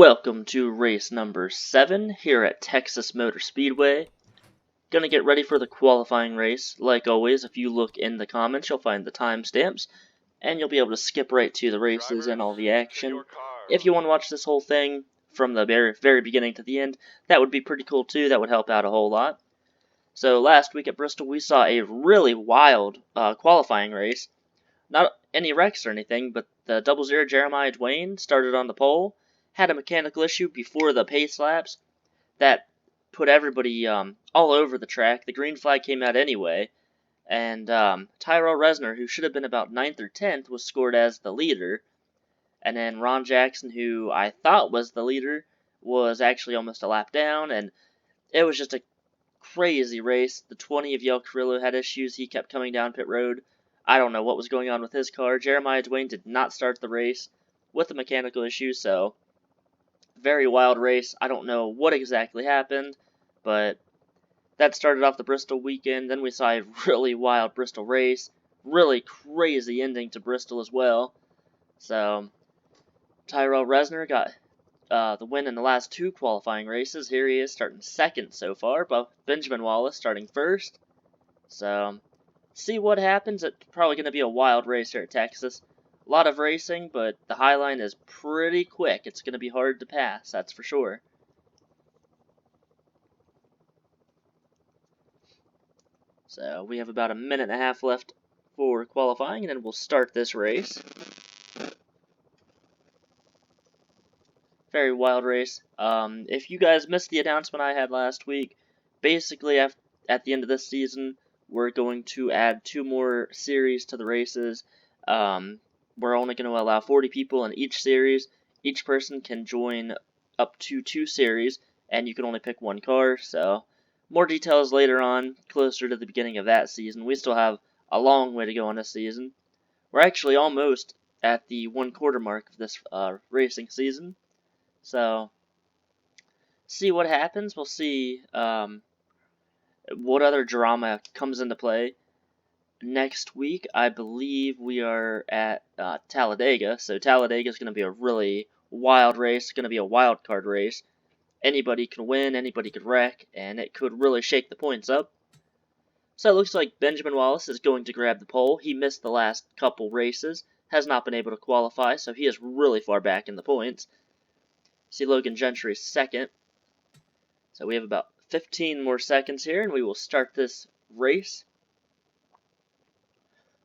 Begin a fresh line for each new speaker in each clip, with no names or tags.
Welcome to race number 7 here at Texas Motor Speedway. Gonna get ready for the qualifying race. Like always, if you look in the comments, you'll find the timestamps, and you'll be able to skip right to the races and all the action. If you want to watch this whole thing from the very beginning to the end, that would be pretty cool too. That would help out a whole lot. So last week at Bristol, we saw a really wild qualifying race. Not any wrecks or anything, but the 00 Jeremiah Dwayne started on the pole, had a mechanical issue before the pace laps that put everybody all over the track. The green flag came out anyway, and Tyrell Resner, who should have been about 9th or 10th, was scored as the leader. And then Ron Jackson, who I thought was the leader, was actually almost a lap down, and it was just a crazy race. The 20 of Yale Carrillo had issues. He kept coming down pit road. I don't know what was going on with his car. Jeremiah Dwayne did not start the race with a mechanical issue, so very wild race. I don't know what exactly happened, but that started off the Bristol weekend. Then we saw a really wild Bristol race. Really crazy ending to Bristol as well. So Tyrell Resner got the win in the last 2 qualifying races. Here he is starting 2nd so far, but Benjamin Wallace starting 1st. So see what happens. It's probably going to be a wild race here at Texas. A lot of racing, but the high line is pretty quick. It's going to be hard to pass, that's for sure. So we have about a minute and a half left for qualifying, and then we'll start this race. Very wild race. If you guys missed the announcement I had last week, basically at the end of this season, we're going to add 2 more series to the races. We're only going to allow 40 people in each series. Each person can join up to 2 series, and you can only pick 1 car. So more details later on, closer to the beginning of that season. We still have a long way to go on this season. We're actually almost at the 1/4 mark of this racing season. So see what happens. We'll see what other drama comes into play. Next week, I believe we are at Talladega, so Talladega is going to be a really wild race. It's going to be a wild card race. Anybody can win, anybody could wreck, and it could really shake the points up. So it looks like Benjamin Wallace is going to grab the pole. He missed the last couple races, has not been able to qualify, so he is really far back in the points. See Logan Gentry 2nd. So we have about 15 more seconds here, and we will start this race.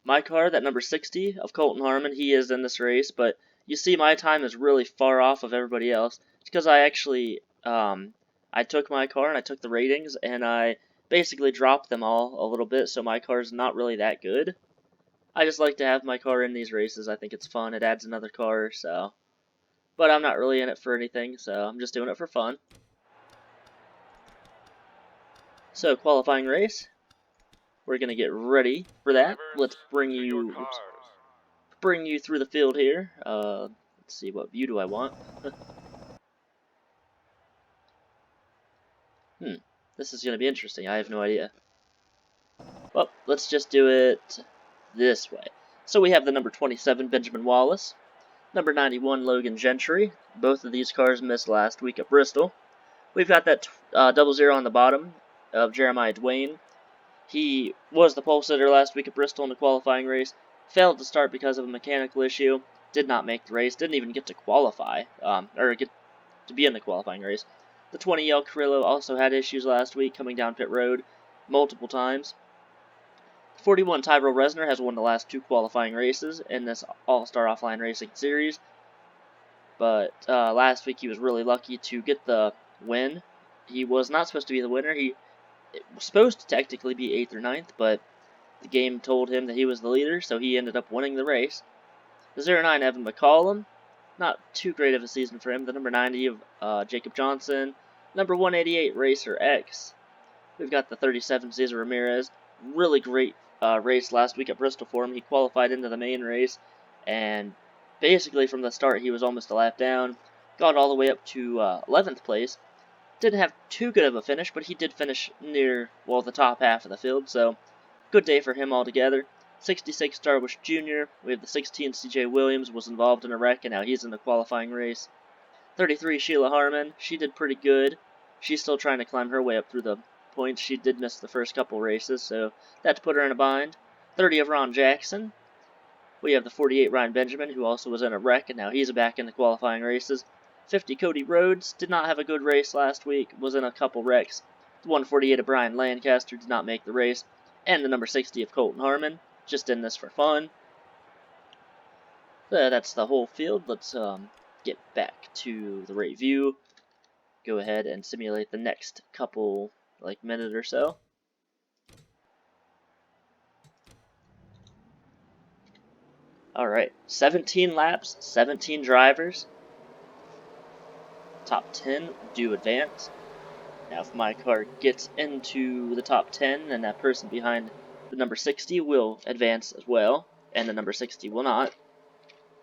My car, that number 60 of Colton Harmon, he is in this race, but you see my time is really far off of everybody else. It's because I actually, I took my car and I took the ratings, and I basically dropped them all a little bit, so my car is not really that good. I just like to have my car in these races. I think it's fun. It adds another car, so. But I'm not really in it for anything, so I'm just doing it for fun. So, qualifying race. We're going to get ready for that. Let's bring you through the field here. Let's see, what view do I want? This is going to be interesting. I have no idea. Well, let's just do it this way. So we have the number 27, Benjamin Wallace. Number 91, Logan Gentry. Both of these cars missed last week at Bristol. We've got that 00 on the bottom of Jeremiah Dwayne. He was the pole sitter last week at Bristol in the qualifying race. Failed to start because of a mechanical issue. Did not make the race. Didn't even get to qualify, or get to be in the qualifying race. The 20 Yale Carrillo also had issues last week coming down pit road multiple times. 41 Tyrell Resner has won the last 2 qualifying races in this Allstar Offline Racing Series. But last week he was really lucky to get the win. He was not supposed to be the winner. He was supposed to technically be 8th or 9th, but the game told him that he was the leader, so he ended up winning the race. The 09 Evan McCollum, not too great of a season for him. The number 90 of Jacob Johnson. Number 188 Racer X. We've got the 37 Cesar Ramirez. Really great race last week at Bristol for him. He qualified into the main race, and basically from the start he was almost a lap down. Got all the way up to 11th place. Didn't have too good of a finish, but he did finish near, well, the top half of the field, so good day for him altogether. 66 Darwish Jr. We have the 16 CJ Williams, was involved in a wreck, and now he's in the qualifying race. 33, Sheila Harmon. She did pretty good. She's still trying to climb her way up through the points. She did miss the first couple races, so that put her in a bind. 30 of Ron Jackson. We have the 48 Ryan Benjamin, who also was in a wreck, and now he's back in the qualifying races. 50 Cody Rhodes did not have a good race last week, was in a couple wrecks. The 148 of Brian Lancaster did not make the race, and the number 60 of Colton Harmon, just in this for fun. That's the whole field. Let's get back to the review. Go ahead and simulate the next couple, minute or so. Alright, 17 laps, 17 drivers. Top 10 do advance. Now if my car gets into the top 10, then that person behind the number 60 will advance as well, and the number 60 will not.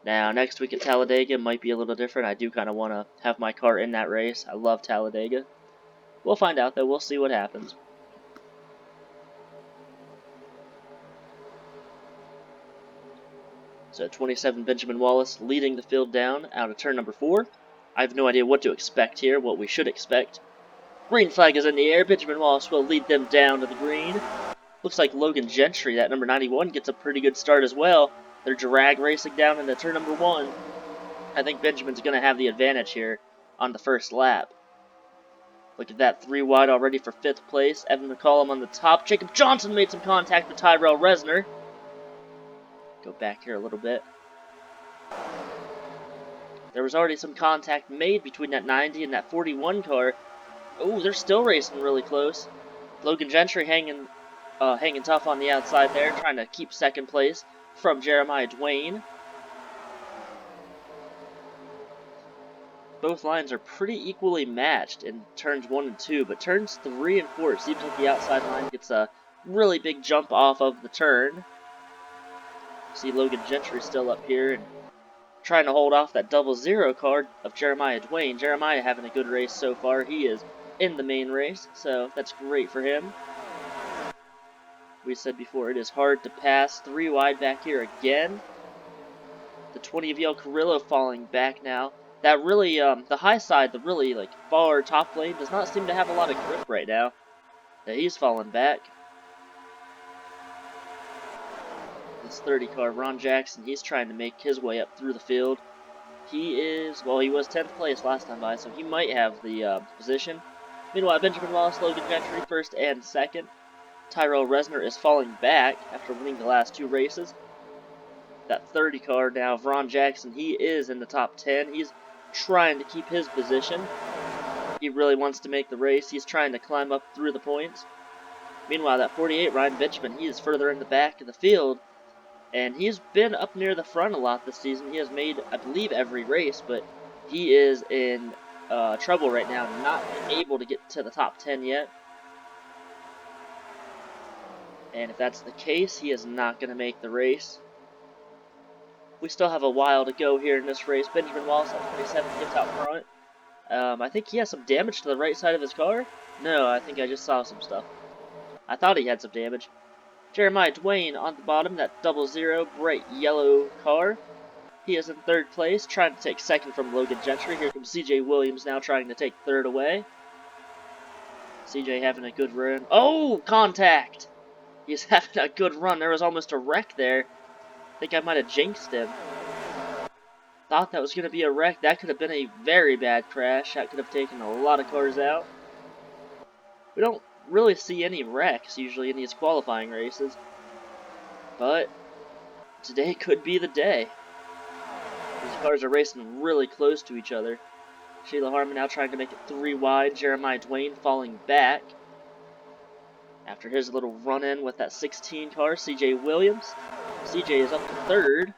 Now next week at Talladega might be a little different. I do kind of want to have my car in that race. I love Talladega. We'll find out though, we'll see what happens. So 27 Benjamin Wallace leading the field down out of turn number 4. I have no idea what to expect here, what we should expect. Green flag is in the air. Benjamin Wallace will lead them down to the green. Looks like Logan Gentry, that number 91, gets a pretty good start as well. They're drag racing down into turn number 1. I think Benjamin's going to have the advantage here on the first lap. Look at that, 3 wide already for 5th place. Evan McCollum on the top. Jacob Johnson made some contact with Tyrell Resner. Go back here a little bit. There was already some contact made between that 90 and that 41 car. Oh, they're still racing really close. Logan Gentry hanging tough on the outside there, trying to keep 2nd place from Jeremiah Dwayne. Both lines are pretty equally matched in turns 1 and 2, but turns 3 and 4, it seems like the outside line gets a really big jump off of the turn. See Logan Gentry still up here and trying to hold off that 00 car of Jeremiah Dwayne. Jeremiah having a good race so far. He is in the main race, so that's great for him. We said before, it is hard to pass. 3 wide back here again. The 20 of Yale Carrillo falling back now. That really, the high side, the really, far top lane does not seem to have a lot of grip right now. He's falling back. This 30 car, Ron Jackson, he's trying to make his way up through the field. He is, well, he was 10th place last time by, so he might have the position. Meanwhile, Benjamin Wallace, Logan Gentry, 1st and 2nd. Tyrell Resner is falling back after winning the last 2 races. That 30 car now, Ron Jackson, he is in the top 10. He's trying to keep his position. He really wants to make the race. He's trying to climb up through the points. Meanwhile, that 48, Ryan Benjamin, he is further in the back of the field. And he's been up near the front a lot this season. He has made, I believe, every race, but he is in trouble right now, not able to get to the top 10 yet. And if that's the case, he is not going to make the race. We still have a while to go here in this race. Benjamin Wallace at 27 gets out front. I think he has some damage to the right side of his car. No, I think I just saw some stuff. I thought he had some damage. Jeremiah Dwayne on the bottom, that 00 bright yellow car. He is in 3rd place, trying to take 2nd from Logan Gentry. Here comes CJ Williams now trying to take 3rd away. CJ having a good run. Oh, contact! He's having a good run. There was almost a wreck there. I think I might have jinxed him. Thought that was going to be a wreck. That could have been a very bad crash. That could have taken a lot of cars out. We don't really see any wrecks usually in these qualifying races, but today could be the day. These cars are racing really close to each other. Sheila Harmon now trying to make it 3 wide. Jeremiah Dwayne falling back after his little run-in with that 16 car. CJ Williams. CJ is up to 3rd.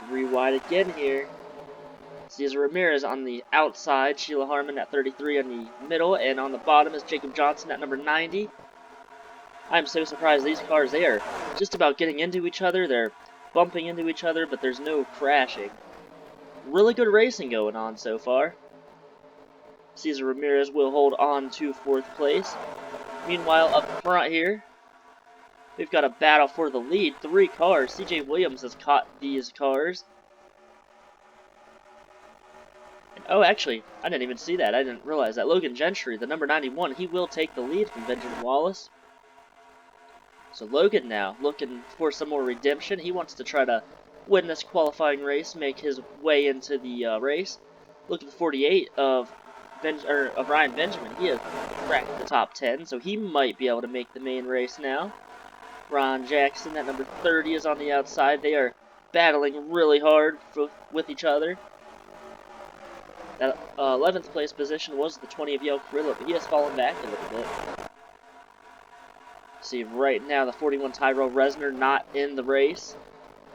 3 wide again here. Cesar Ramirez on the outside, Sheila Harmon at 33 on the middle, and on the bottom is Jacob Johnson at number 90. I'm so surprised these cars, they are just about getting into each other, they're bumping into each other, but there's no crashing. Really good racing going on so far. Cesar Ramirez will hold on to 4th place. Meanwhile, up front here, we've got a battle for the lead. 3 cars. CJ Williams has caught these cars. Oh, actually, I didn't even see that. I didn't realize that. Logan Gentry, the number 91, he will take the lead from Benjamin Wallace. So Logan now looking for some more redemption. He wants to try to win this qualifying race, make his way into the race. Look at the 48 of Ryan Benjamin. He has cracked the top 10, so he might be able to make the main race now. Ron Jackson, that number 30, is on the outside. They are battling really hard with each other. That 11th place position was the 20 of Yale Carrillo, but he has fallen back a little bit. See, right now, the 41 Tyrell Resner not in the race.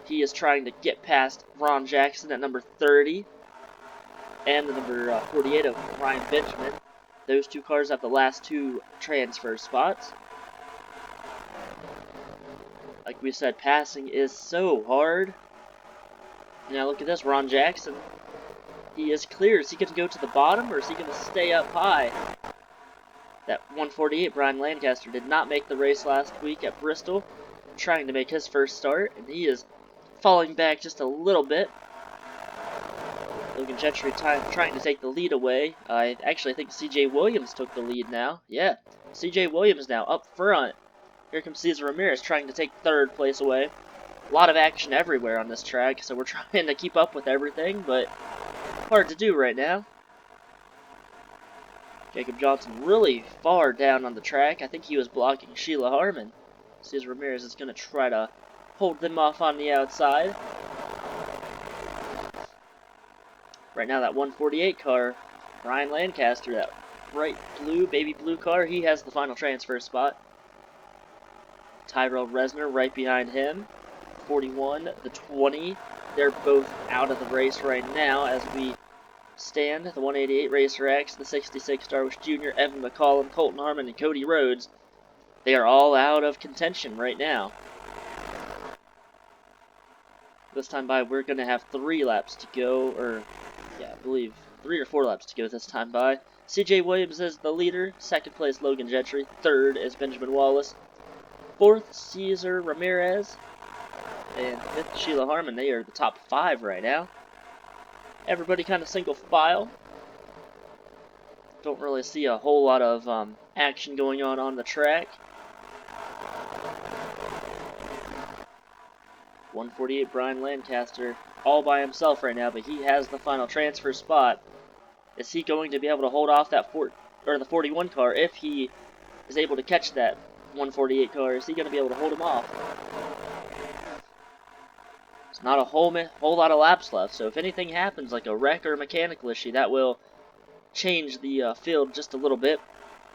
He is trying to get past Ron Jackson at number 30 and the number 48 of Ryan Benjamin. Those two cars have the last two transfer spots. Like we said, passing is so hard. Now look at this, Ron Jackson. He is clear. Is he going to go to the bottom, or is he going to stay up high? That 148, Brian Lancaster, did not make the race last week at Bristol, trying to make his first start, and he is falling back just a little bit. Logan Gentry trying to take the lead away. I think CJ Williams took the lead now. Yeah, CJ Williams now up front. Here comes Cesar Ramirez trying to take third place away. A lot of action everywhere on this track, so we're trying to keep up with everything, but hard to do right now. Jacob Johnson really far down on the track. I think he was blocking Sheila Harmon. Cesar Ramirez is going to try to hold them off on the outside. Right now, that 148 car, Ryan Lancaster, that bright blue, baby blue car, he has the final transfer spot. Tyrell Resner right behind him. 41, the 20, they're both out of the race right now as we stand. The 188 Racer X, the 66 Darwish Jr., Evan McCollum, Colton Harmon, and Cody Rhodes. They are all out of contention right now. This time by, we're going to have 3 laps to go, or yeah, I believe 3 or 4 laps to go this time by. CJ Williams is the leader. Second place, Logan Gentry. Third is Benjamin Wallace. Fourth, Cesar Ramirez. And fifth, Sheila Harmon. They are the top 5 right now. Everybody kind of single file. Don't really see a whole lot of action going on the track. 148 Brian Lancaster all by himself right now, but he has the final transfer spot. Is he going to be able to hold off that the 41 car if he is able to catch that 148 car? Is he going to be able to hold him off? There's not a whole lot of laps left, so if anything happens, like a wreck or a mechanical issue, that will change the field just a little bit.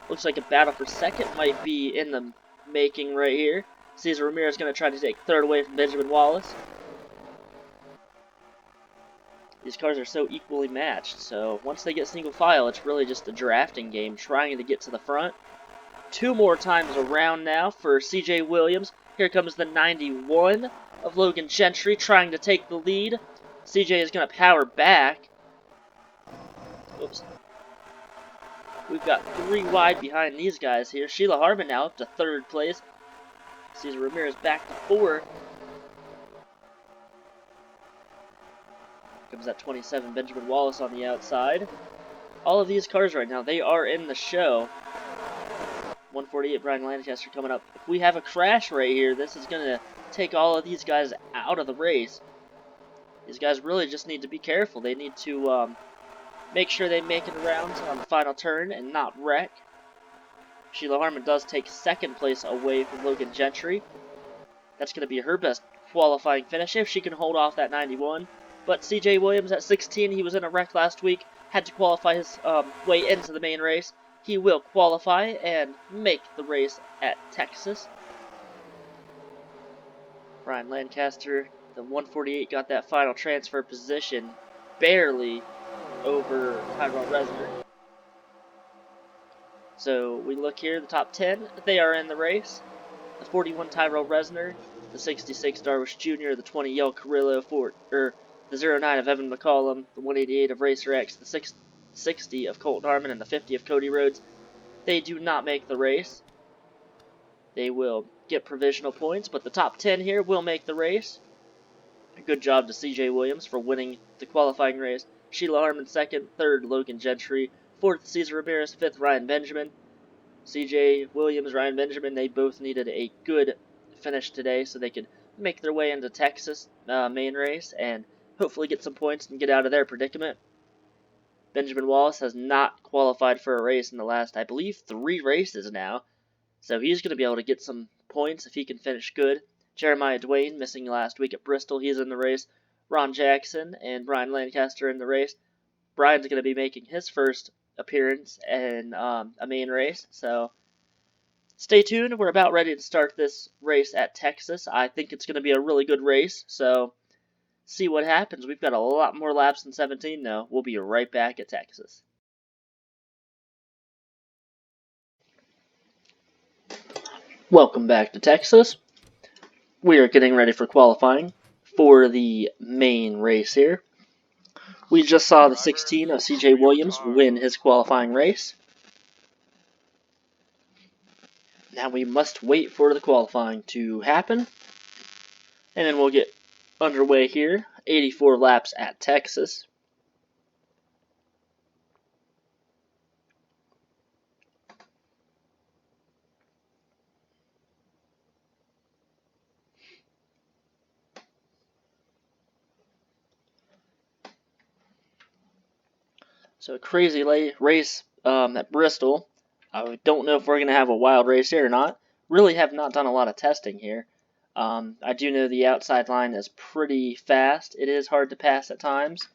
Looks like a battle for second might be in the making right here. Cesar Ramirez is going to try to take third away from Benjamin Wallace. These cars are so equally matched, so once they get single file, it's really just a drafting game, trying to get to the front. 2 more times around now for CJ Williams. Here comes the 91 of Logan Gentry, trying to take the lead. CJ is going to power back. Oops. We've got 3 wide behind these guys here. Sheila Harmon now up to third place. Cesar Ramirez back to 4th. Comes that 27, Benjamin Wallace on the outside. All of these cars right now, they are in the show. 148 Brian Lancaster coming up. If we have a crash right here, this is going to take all of these guys out of the race. These guys really just need to be careful. They need to make sure they make it around on the final turn and not wreck. Sheila Harmon does take second place away from Logan Gentry. That's going to be her best qualifying finish if she can hold off that 91. But CJ Williams at 16, he was in a wreck last week, had to qualify his way into the main race. He will qualify and make the race at Texas. Brian Lancaster, the 148, got that final transfer position barely over Tyrell Resner. So we look here, the top 10, they are in the race. The 41 Tyrell Resner, the 66 Darwish Jr., the 20 Yale Carrillo, the 09 of Evan McCollum, the 188 of Racer X, the 60 of Colton Harmon, and the 50 of Cody Rhodes. They do not make the race. They will get provisional points, but the top 10 here will make the race. A good job to CJ Williams for winning the qualifying race. Sheila Harmon second, third Logan Gentry, fourth Cesar Ramirez, fifth Ryan Benjamin. CJ Williams, Ryan Benjamin, they both needed a good finish today so they could make their way into Texas main race and hopefully get some points and get out of their predicament. Benjamin Wallace has not qualified for a race in the last, I believe, 3 races now. So he's going to be able to get some points if he can finish good. Jeremiah Dwayne, missing last week at Bristol, he's in the race. Ron Jackson and Brian Lancaster in the race. Brian's going to be making his first appearance in a main race, so stay tuned. We're about ready to start this race at Texas. I think it's going to be a really good race, so see what happens. We've got a lot more laps than 17, though. We'll be right back at Texas. Welcome back to Texas. We are getting ready for qualifying for the main race here. We just saw the 16 of CJ Williams win his qualifying race. Now we must wait for the qualifying to happen, and then we'll get underway here. 84 laps at Texas. So a crazy race at Bristol. I don't know if we're going to have a wild race here or not. Really have not done a lot of testing here. I do know the outside line is pretty fast. It is hard to pass at times,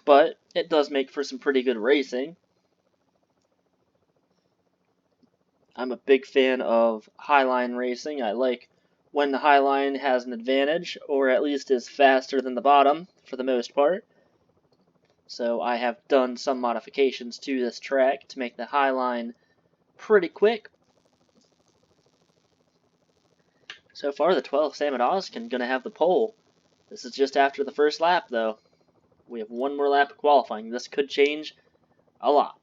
but it does make for some pretty good racing. I'm a big fan of highline racing. I like when the highline has an advantage, or at least is faster than the bottom for the most part. So I have done some modifications to this track to make the highline pretty quick. So far, the 12 Sam Oskin going to have the pole. This is just after the first lap, though. We have one more lap of qualifying. This could change a lot.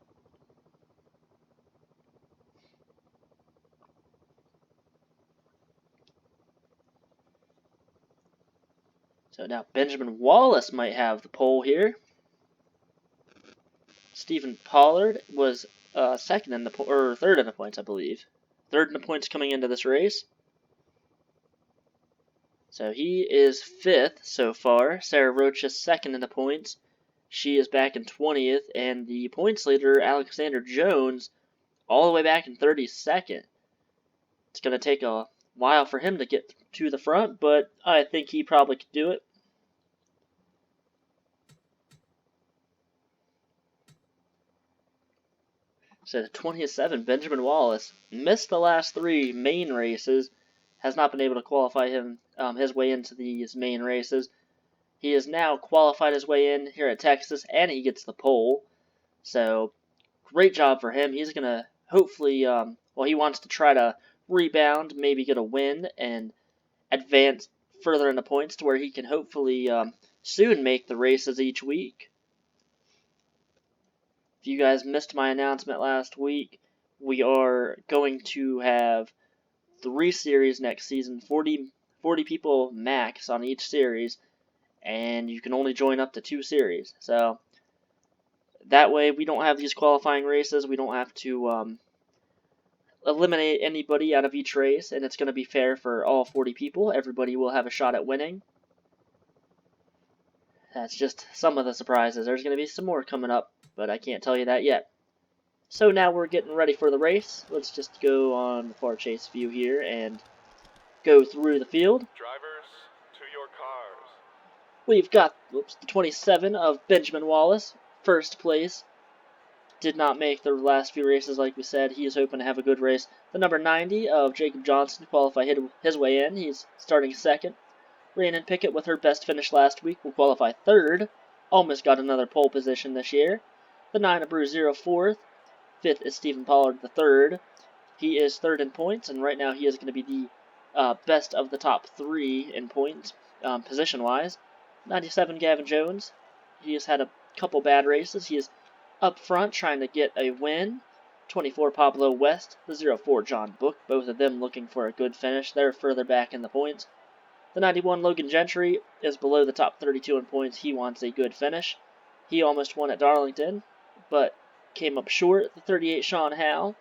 So now Benjamin Wallace might have the pole here. Stephen Pollard was third in the points, I believe. Third in the points coming into this race. So he is 5th so far. Sarah Roach is 2nd in the points. She is back in 20th, and the points leader, Alexander Jones, all the way back in 32nd. It's going to take a while for him to get to the front, but I think he probably could do it. So 27, Benjamin Wallace missed the last 3 main races, has not been able to qualify his way into these main races. He has now qualified his way in here at Texas, and he gets the pole. So great job for him. He's going to hopefully, he wants to try to rebound, maybe get a win, and advance further in the points to where he can hopefully soon make the races each week. If you guys missed my announcement last week, we are going to have 3 series next season, 40 people max on each series, and you can only join up to 2 series. So that way we don't have these qualifying races, we don't have to eliminate anybody out of each race, and it's going to be fair for all 40 people. Everybody will have a shot at winning. That's just some of the surprises. There's going to be some more coming up, but I can't tell you that yet. So now we're getting ready for the race. Let's just go on the far chase view here and go through the field.
Drivers, to your cars.
We've got the 27 of Benjamin Wallace, first place. Did not make the last few races like we said. He is hoping to have a good race. The number 90 of Jacob Johnson qualified his way in. He's starting 2nd. Rhiannon Pickett, with her best finish last week, will qualify 3rd. Almost got another pole position this year. The 9 of Bruce 4th. 5th is Stephen Pollard the 3rd. He is 3rd in points, and right now he is going to be the best of the top 3 in points, position-wise. 97 Gavin Jones. He has had a couple bad races. He is up front trying to get a win. 24 Pablo West, the 04 John Book, both of them looking for a good finish. They're further back in the points. The 91 Logan Gentry is below the top 32 in points. He wants a good finish. He almost won at Darlington, but came up short. The 38 Sean Howe.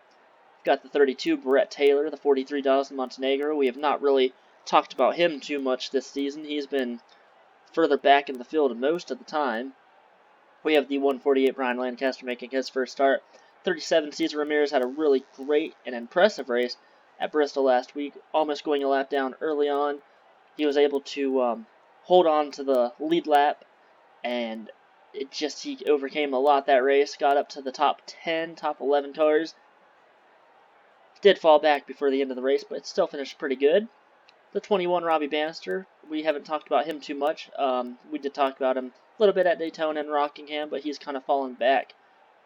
Got the 32 Brett Taylor, the 43 Dawson Montenegro. We have not really talked about him too much this season. He's been further back in the field most of the time. We have the 148 Brian Lancaster making his first start. 37 Cesar Ramirez had a really great and impressive race at Bristol last week, almost going a lap down early on. He was able to hold on to the lead lap, and he overcame a lot that race, got up to the top 10, top 11 cars. Did fall back before the end of the race, but it still finished pretty good. The 21 Robbie Bannister, we haven't talked about him too much. We did talk about him a little bit at Daytona and Rockingham, but he's kind of fallen back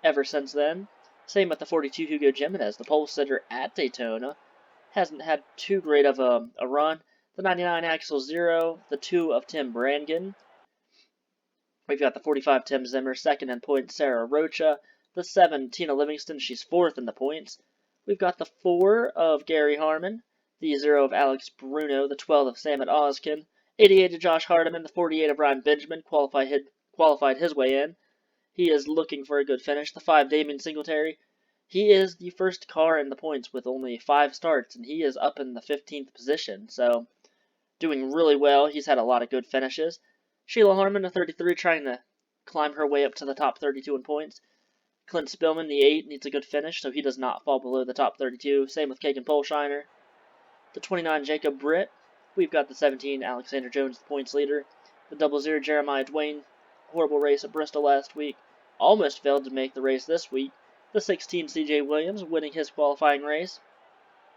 ever since then. Same with the 42 Hugo Jimenez, the pole sitter at Daytona. Hasn't had too great of a run. The 99 Axel Zero, the 2 of Tim Brangan. We've got the 45 Tim Zimmer, second in points Sarah Rocha. The 7 Tina Livingston, she's fourth in the points. We've got the 4 of Gary Harmon, the 0 of Alex Bruno, the 12 of Samet Oskin, 88 of Josh Hardiman, the 48 of Ryan Benjamin qualified his way in. He is looking for a good finish. The 5 Damien Singletary, he is the first car in the points with only 5 starts, and he is up in the 15th position, so doing really well. He's had a lot of good finishes. Sheila Harmon, the 33, trying to climb her way up to the top 32 in points. Clint Spillman, the 8, needs a good finish, so he does not fall below the top 32. Same with Kagan Polshiner. The 29, Jacob Britt. We've got the 17, Alexander Jones, the points leader. The 00, Jeremiah Dwayne. Horrible race at Bristol last week. Almost failed to make the race this week. The 16, CJ Williams, winning his qualifying race.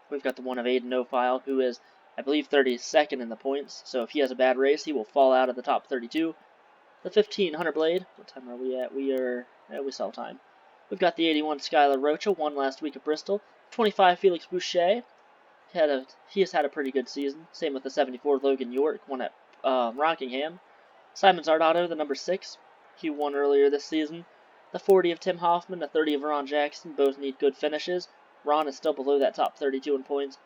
We've got the 1 of Aiden O'File, who is, I believe, 32nd in the points. So if he has a bad race, he will fall out of the top 32. The 15, Hunter Blade. What time are we at? We still have time. We've got the 81 Skylar Rocha, won last week at Bristol. 25 Felix Boucher, he has had a pretty good season. Same with the 74 Logan York, won at Rockingham. Simon Zardato, the number 6, he won earlier this season. The 40 of Tim Hoffman, the 30 of Ron Jackson, both need good finishes. Ron is still below that top 32 in points.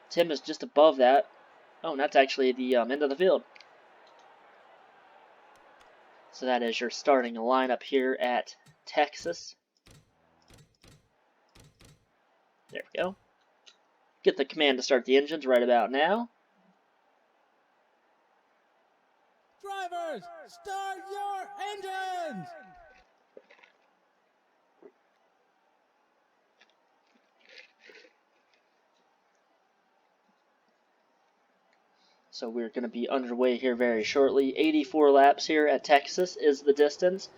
Tim is just above that. Oh, and that's actually the end of the field. So that is your starting lineup here at Texas. There we go. Get the command to start the engines right about now.
Drivers, start your engines!
So we're going to be underway here very shortly. 84 laps here at Texas is the distance.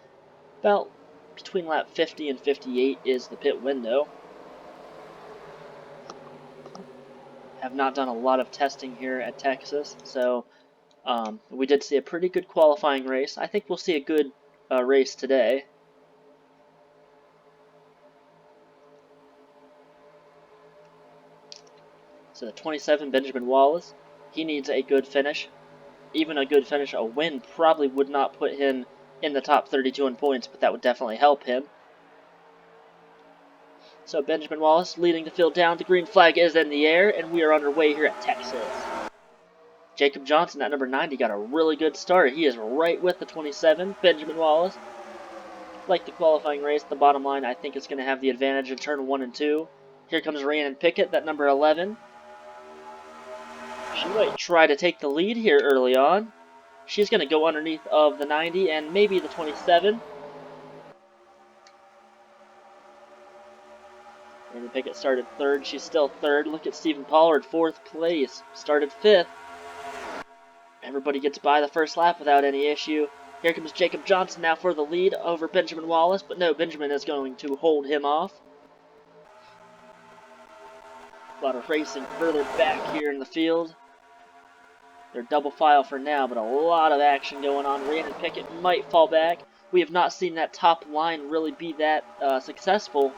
About between lap 50 and 58 is the pit window. Have not done a lot of testing here at Texas, so we did see a pretty good qualifying race. I think we'll see a good race today. So the 27, Benjamin Wallace, he needs a good finish. Even a good finish, a win probably would not put him in the top 32 in points, but that would definitely help him. So Benjamin Wallace leading the field down. The green flag is in the air, and we are underway here at Texas. Jacob Johnson at number 90 got a really good start. He is right with the 27, Benjamin Wallace. Like the qualifying race, the bottom line, I think it's going to have the advantage in turn 1 and 2. Here comes Rhiannon Pickett, that number 11. She might try to take the lead here early on. She's going to go underneath of the 90 and maybe the 27. Rhiannon Pickett started 3rd. She's still 3rd. Look at Stephen Pollard, 4th place. Started 5th. Everybody gets by the first lap without any issue. Here comes Jacob Johnson now for the lead over Benjamin Wallace, but no, Benjamin is going to hold him off. A lot of racing further back here in the field. They're double file for now, but a lot of action going on. Rhiannon Pickett might fall back. We have not seen that top line really be that successful.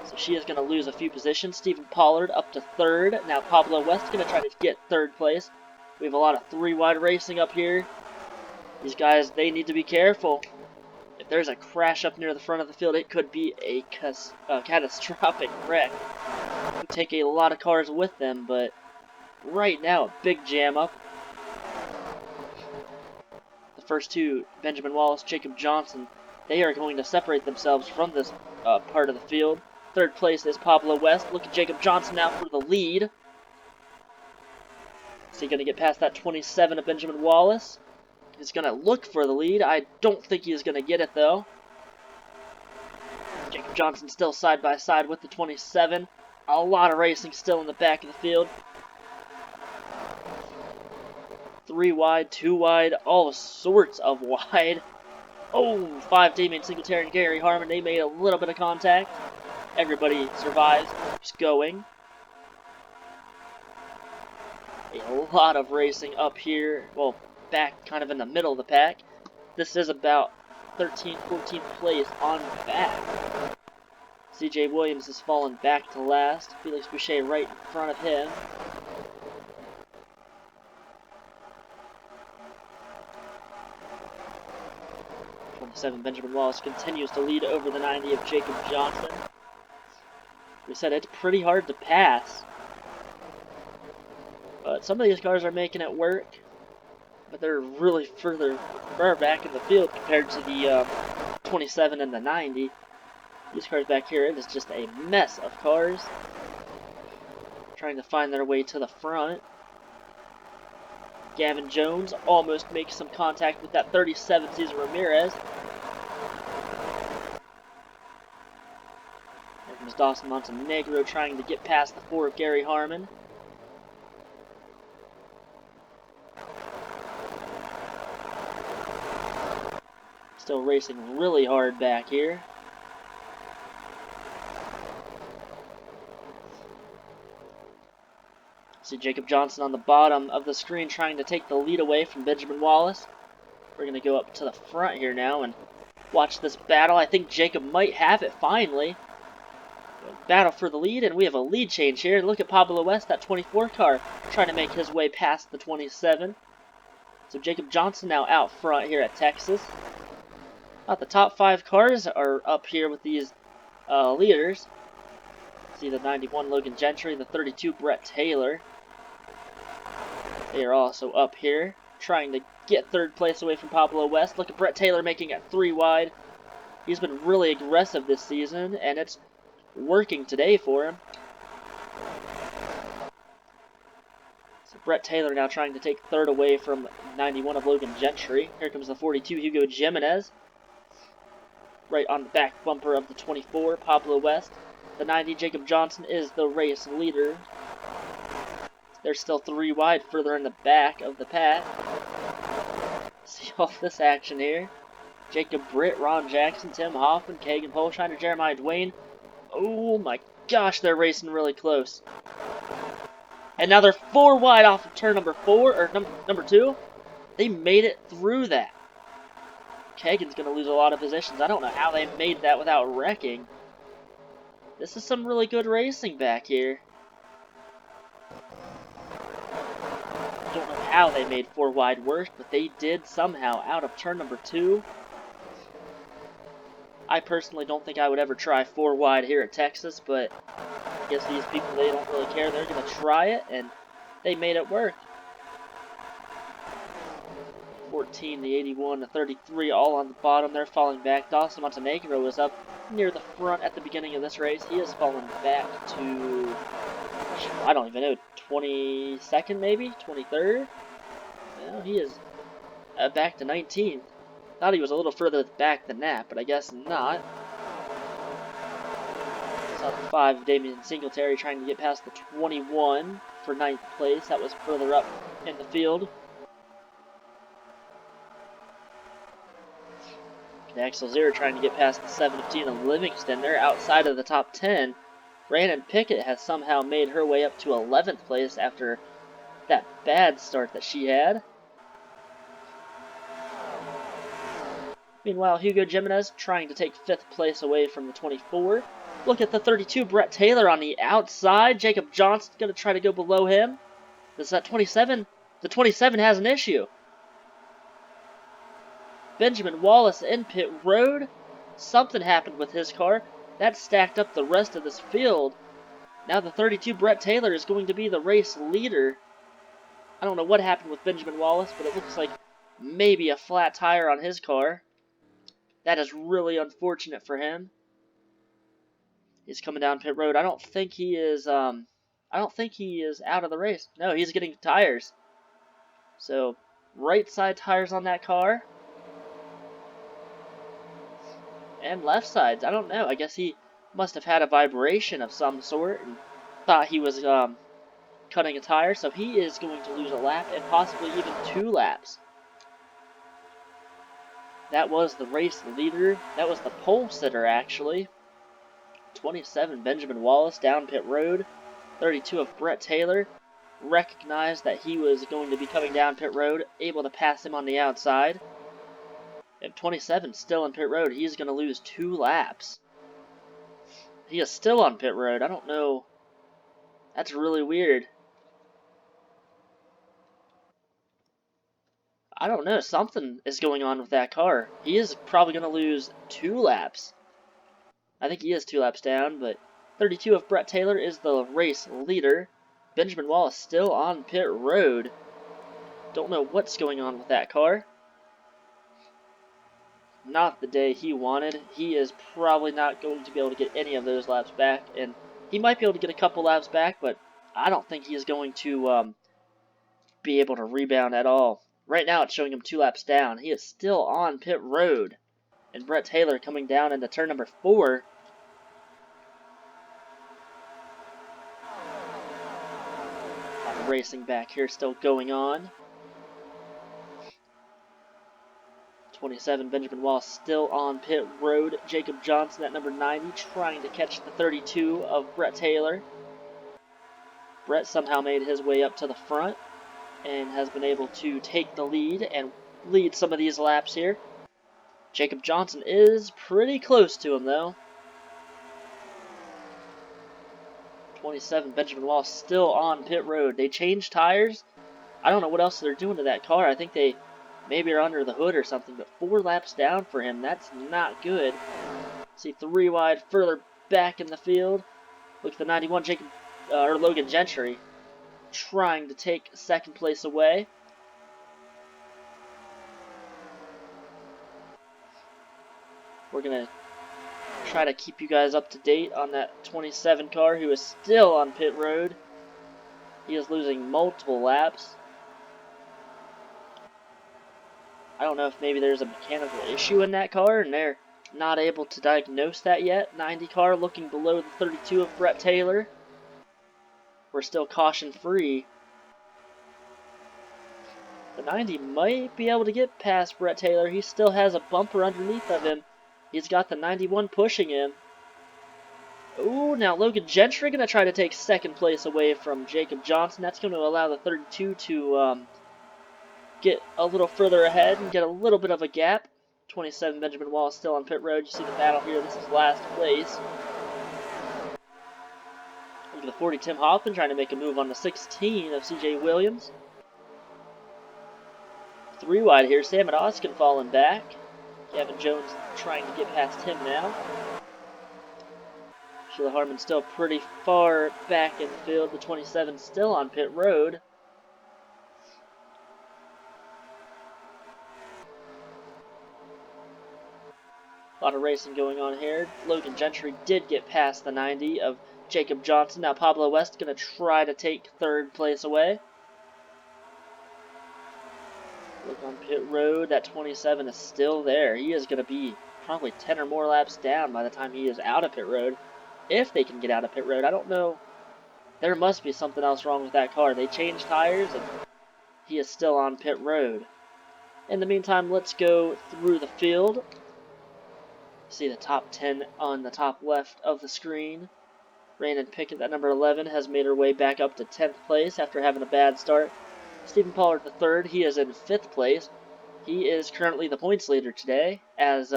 So she is going to lose a few positions. Stephen Pollard up to 3rd. Now Pablo West going to try to get 3rd place. We have a lot of 3-wide racing up here. These guys, they need to be careful. If there's a crash up near the front of the field, it could be a catastrophic wreck. It would take a lot of cars with them, but right now, a big jam up. The first two, Benjamin Wallace, Jacob Johnson, they are going to separate themselves from this part of the field. Third place is Pablo West. Look at Jacob Johnson now for the lead. Is he going to get past that 27 of Benjamin Wallace? He's going to look for the lead. I don't think he's going to get it, though. Jacob Johnson still side by side with the 27. A lot of racing still in the back of the field. 3 wide, 2 wide, all sorts of wide. Oh, 5 Damien Singletary and Gary Harmon, they made a little bit of contact. Everybody survives, keeps going. A lot of racing up here, well, back kind of in the middle of the pack. This is about 13th, 14th place on back. CJ Williams has fallen back to last. Felix Boucher right in front of him. Benjamin Wallace continues to lead over the 90 of Jacob Johnson. We said it's pretty hard to pass. But some of these cars are making it work. But they're really far back in the field compared to the 27 and the 90. These cars back here, it is just a mess of cars. Trying to find their way to the front. Gavin Jones almost makes some contact with that 37 Cesar Ramirez. There comes Dawson Montenegro trying to get past the 4 of Gary Harmon. Still racing really hard back here. See Jacob Johnson on the bottom of the screen trying to take the lead away from Benjamin Wallace. We're going to go up to the front here now and watch this battle. I think Jacob might have it finally. Battle for the lead, and we have a lead change here. Look at Pablo West, that 24 car, trying to make his way past the 27. So Jacob Johnson now out front here at Texas. About the top 5 cars are up here with these leaders. See the 91 Logan Gentry, the 32 Brett Taylor. They are also up here, trying to get 3rd place away from Pablo West. Look at Brett Taylor making it 3 wide. He's been really aggressive this season, and it's working today for him. So Brett Taylor now trying to take 3rd away from 91 of Logan Gentry. Here comes the 42 Hugo Jimenez. Right on the back bumper of the 24, Pablo West. The 90 Jacob Johnson is the race leader. They're still 3 wide further in the back of the pack. See all this action here. Jacob Britt, Ron Jackson, Tim Hoffman, Kagan Polshiner, Jeremiah Dwayne. Oh my gosh, they're racing really close. And now they're 4 wide off of turn number 4, or number 2. They made it through that. Kagan's going to lose a lot of positions. I don't know how they made that without wrecking. This is some really good racing back here. Don't know how they made 4 wide work, but they did somehow out of turn number 2. I personally don't think I would ever try 4 wide here at Texas, but I guess these people, they don't really care. They're going to try it, and they made it work. 14, the 81, the 33, all on the bottom. They're falling back. Dawson Montenegro was up near the front at the beginning of this race. He has fallen back to, I don't even know, 22nd maybe? 23rd? Well, he is back to 19th. Thought he was a little further back than that, but I guess not. Saw the 5 Damien Singletary trying to get past the 21 for 9th place. That was further up in the field. Axel Zero trying to get past the 17 of Livingston. They're outside of the top 10. Brandon Pickett has somehow made her way up to 11th place after that bad start that she had. Meanwhile, Hugo Jimenez trying to take 5th place away from the 24. Look at the 32, Brett Taylor on the outside. Jacob Johnson going to try to go below him. Does that 27? The 27 has an issue. Benjamin Wallace in pit road. Something happened with his car. That stacked up the rest of this field. Now the 32 Brett Taylor is going to be the race leader. I don't know what happened with Benjamin Wallace, but it looks like maybe a flat tire on his car. That is really unfortunate for him. He's coming down pit road. I don't think he is out of the race. No, he's getting tires. So, right side tires on that car. And left sides. I don't know. I guess he must have had a vibration of some sort and thought he was cutting a tire. So he is going to lose a lap and possibly even 2 laps. That was the race leader. That was the pole sitter, actually. 27, Benjamin Wallace, down pit road. 32 of Brett Taylor. Recognized that he was going to be coming down pit road, able to pass him on the outside. And 27 still on pit road. He's going to lose 2 laps. He is still on pit road. I don't know. That's really weird. I don't know. Something is going on with that car. He is probably going to lose 2 laps. I think he is 2 laps down, but 32 of Brett Taylor is the race leader. Benjamin Wallace still on pit road. Don't know what's going on with that car. Not the day he wanted. He is probably not going to be able to get any of those laps back, and he might be able to get a couple laps back, but I don't think he is going to be able to rebound at all. Right now it's showing him 2 laps down. He is still on pit road. And Brett Taylor coming down into turn number 4. A lot of racing back here still going on. 27, Benjamin Wallace still on pit road. Jacob Johnson at number 90 trying to catch the 32 of Brett Taylor. Brett somehow made his way up to the front and has been able to take the lead and lead some of these laps here. Jacob Johnson is pretty close to him though. 27, Benjamin Wallace still on pit road. They changed tires. I don't know what else they're doing to that car. I think they maybe are under the hood or something, but 4 laps down for him. That's not good. See 3 wide further back in the field. Look at the 91 Logan Gentry trying to take 2nd place away. We're going to try to keep you guys up to date on that 27 car who is still on pit road. He is losing multiple laps. I don't know if maybe there's a mechanical issue in that car and they're not able to diagnose that yet. 90 car looking below the 32 of Brett Taylor. We're still caution free. The 90 might be able to get past Brett Taylor. He still has a bumper underneath of him. He's got the 91 pushing him. Ooh, now Logan Gentry going to try to take 2nd place away from Jacob Johnson. That's going to allow the 32 to get a little further ahead and get a little bit of a gap. 27, Benjamin Wallace still on pit road. You see the battle here. This is last place. Look at the 40, Tim Hoffman trying to make a move on the 16 of CJ Williams. 3 wide here. Sam and Oskin falling back. Gavin Jones trying to get past him now. Sheila Harmon still pretty far back in the field. The 27 still on pit road. A lot of racing going on here. Logan Gentry did get past the 90 of Jacob Johnson. Now Pablo West going to try to take 3rd place away. Look on pit road. That 27 is still there. He is going to be probably 10 or more laps down by the time he is out of pit road. If they can get out of pit road. I don't know. There must be something else wrong with that car. They changed tires and he is still on pit road. In the meantime, let's go through the field. See the top 10 on the top left of the screen. Brandon Pickett at number 11 has made her way back up to 10th place after having a bad start. Stephen Pollard III, he is in 5th place. He is currently the points leader today as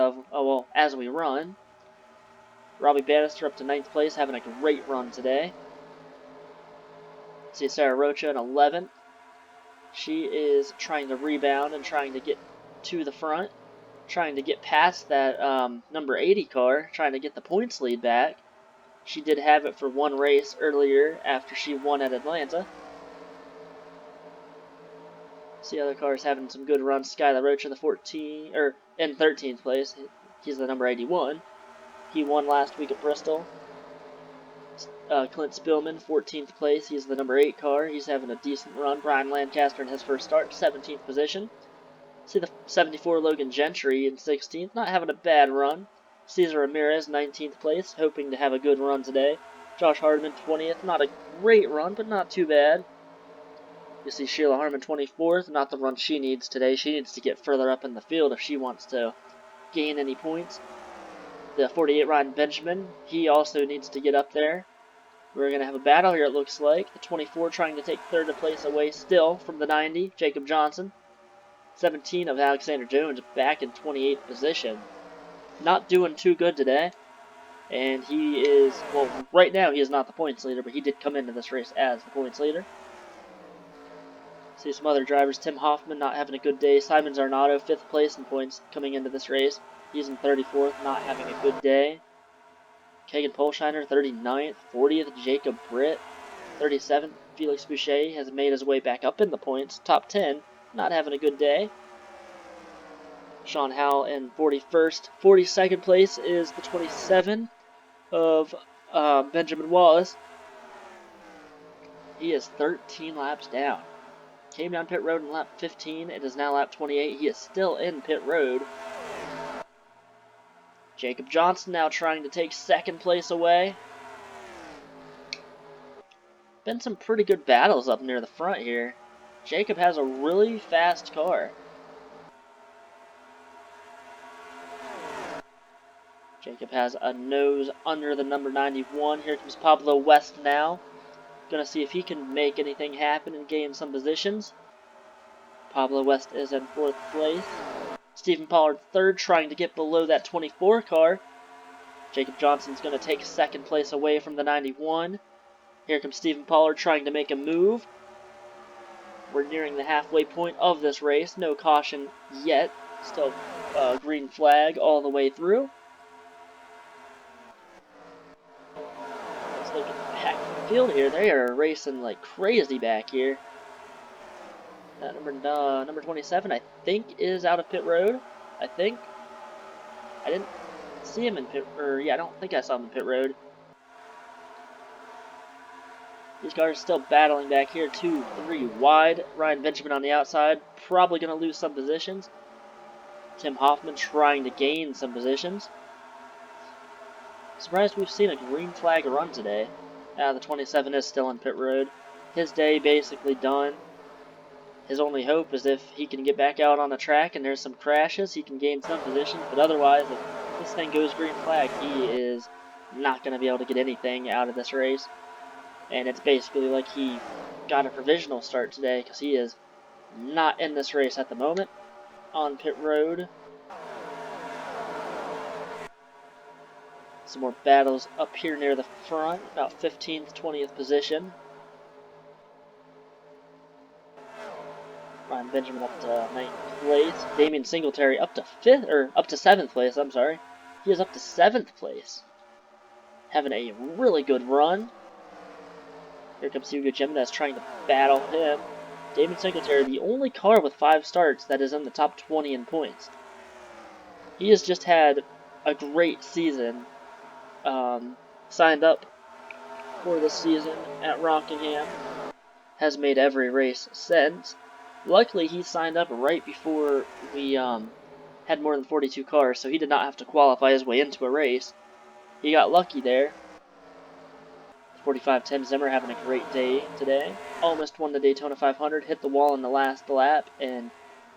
we run. Robbie Bannister up to 9th place, having a great run today. See Sarah Rocha in 11th. She is trying to rebound and trying to get to the front. Trying to get past that number 80 car, trying to get the points lead back. She did have it for 1 race earlier after she won at Atlanta. See other cars having some good runs. Skylar Roach in the in 13th place. He's the number 81. He won last week at Bristol. Clint Spillman, 14th place. He's the number 8 car. He's having a decent run. Brian Lancaster in his first start, 17th position. See the 74 Logan Gentry in 16th, not having a bad run. Cesar Ramirez, 19th place, hoping to have a good run today. Josh Hardiman, 20th, not a great run, but not too bad. You see Sheila Harmon, 24th, not the run she needs today. She needs to get further up in the field if she wants to gain any points. The 48 Ryan Benjamin, he also needs to get up there. We're going to have a battle here, it looks like. The 24 trying to take third place away still from the 90, Jacob Johnson. 17 of Alexander Jones back in 28th position. Not doing too good today. And he is, well, right now he is not the points leader, but he did come into this race as the points leader. See some other drivers. Tim Hoffman not having a good day. Simon Zarnato, 5th place in points coming into this race. He's in 34th, not having a good day. Kagan Polshiner, 39th. 40th, Jacob Britt. 37th, Felix Boucher has made his way back up in the points. Top 10, not having a good day. Sean Howell in 41st. 42nd place is the 27 of Benjamin Wallace. He is 13 laps down. Came down pit road in lap 15. It is now lap 28. He is still in pit road. Jacob Johnson now trying to take 2nd place away. Been some pretty good battles up near the front here. Jacob has a really fast car. Jacob has a nose under the number 91. Here comes Pablo West now. Gonna see if he can make anything happen and gain some positions. Pablo West is in 4th place. Stephen Pollard 3rd, trying to get below that 24 car. Jacob Johnson's gonna take 2nd place away from the 91. Here comes Stephen Pollard trying to make a move. We're nearing the halfway point of this race. No caution yet. Still green flag all the way through. Let's look at the back of the field here. They are racing like crazy back here. Number 27, I think, is out of pit road. I think. I didn't see him in pit, I don't think I saw him in pit road. These cars still battling back here, 2, 3 wide. Ryan Benjamin on the outside, probably going to lose some positions. Tim Hoffman trying to gain some positions. Surprised we've seen a green flag run today. The 27 is still in pit road. His day basically done. His only hope is if he can get back out on the track and there's some crashes, he can gain some positions. But otherwise, if this thing goes green flag, he is not going to be able to get anything out of this race. And it's basically like he got a provisional start today because he is not in this race at the moment on pit road. Some more battles up here near the front, about 15th, 20th position. Ryan Benjamin up to 9th place. Damian Singletary up to 7th place, I'm sorry. He is up to 7th place. Having a really good run. Here comes Hugo Jimenez trying to battle him. Damian Singletary, the only car with 5 starts that is in the top 20 in points. He has just had a great season. Signed up for the season at Rockingham. Has made every race since. Luckily, he signed up right before we had more than 42 cars, so he did not have to qualify his way into a race. He got lucky there. 45 Tim Zimmer having a great day today. Almost won the Daytona 500, hit the wall in the last lap, and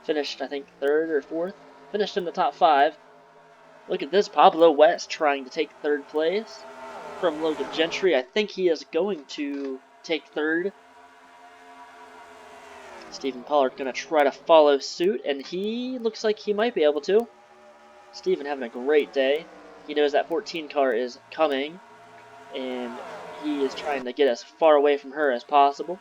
finished, I think, 3rd or 4th. Finished in the top 5. Look at this, Pablo West trying to take 3rd place from Logan Gentry. I think he is going to take 3rd. Stephen Pollard going to try to follow suit, and he looks like he might be able to. Stephen having a great day. He knows that 14 car is coming, and he is trying to get as far away from her as possible.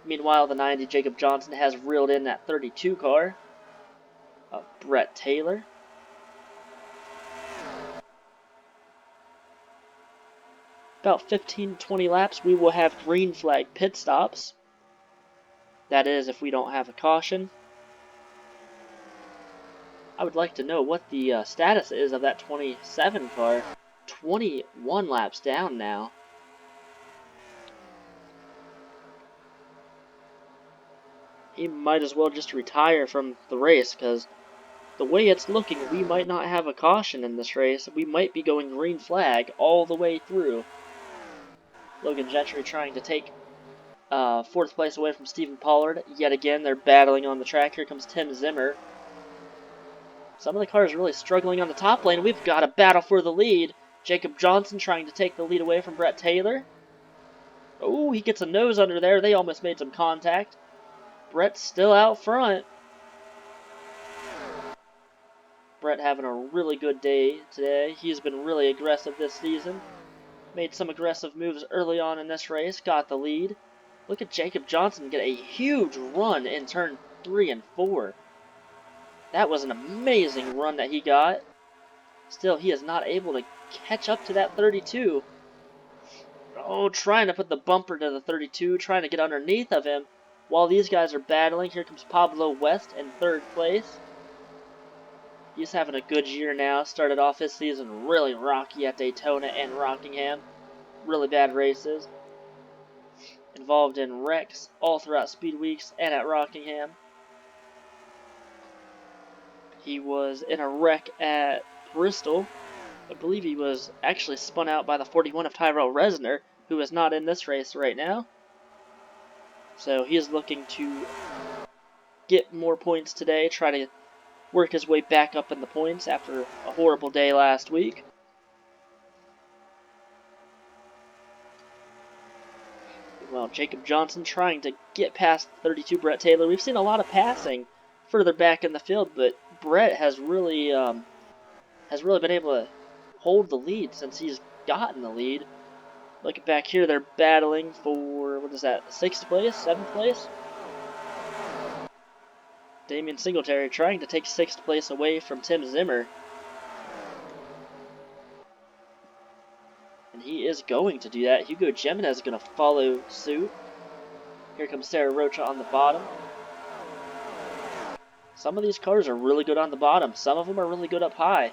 Meanwhile, the 90 Jacob Johnson has reeled in that 32 car of Brett Taylor. About 15-20 laps, we will have green flag pit stops. That is, if we don't have a caution. I would like to know what the status is of that 27 car. 21 laps down now. He might as well just retire from the race, because the way it's looking, we might not have a caution in this race. We might be going green flag all the way through. Logan Gentry trying to take fourth place away from Stephen Pollard. Yet again, they're battling on the track. Here comes Tim Zimmer. Some of the cars really struggling on the top lane. We've got a battle for the lead. Jacob Johnson trying to take the lead away from Brett Taylor. Oh, he gets a nose under there. They almost made some contact. Brett's still out front. Brett having a really good day today. He's been really aggressive this season. Made some aggressive moves early on in this race. Got the lead. Look at Jacob Johnson get a huge run in turn 3 and 4. That was an amazing run that he got. Still, he is not able to catch up to that 32. Oh, trying to put the bumper to the 32, trying to get underneath of him. While these guys are battling, here comes Pablo West in third place. He's having a good year now. Started off his season really rocky at Daytona and Rockingham. Really bad races. Involved in wrecks all throughout Speed Weeks and at Rockingham. He was in a wreck at Bristol. I believe he was actually spun out by the 41 of Tyrell Resner, who is not in this race right now. So he is looking to get more points today, try to work his way back up in the points after a horrible day last week. Well, Jacob Johnson trying to get past 32 Brett Taylor. We've seen a lot of passing further back in the field, but Brett has really been able to hold the lead since he's gotten the lead. Looking back here, they're battling for, what is that, 6th place, 7th place? Damian Singletary trying to take 6th place away from Tim Zimmer. And he is going to do that. Hugo Jimenez is going to follow suit. Here comes Sarah Rocha on the bottom. Some of these cars are really good on the bottom. Some of them are really good up high.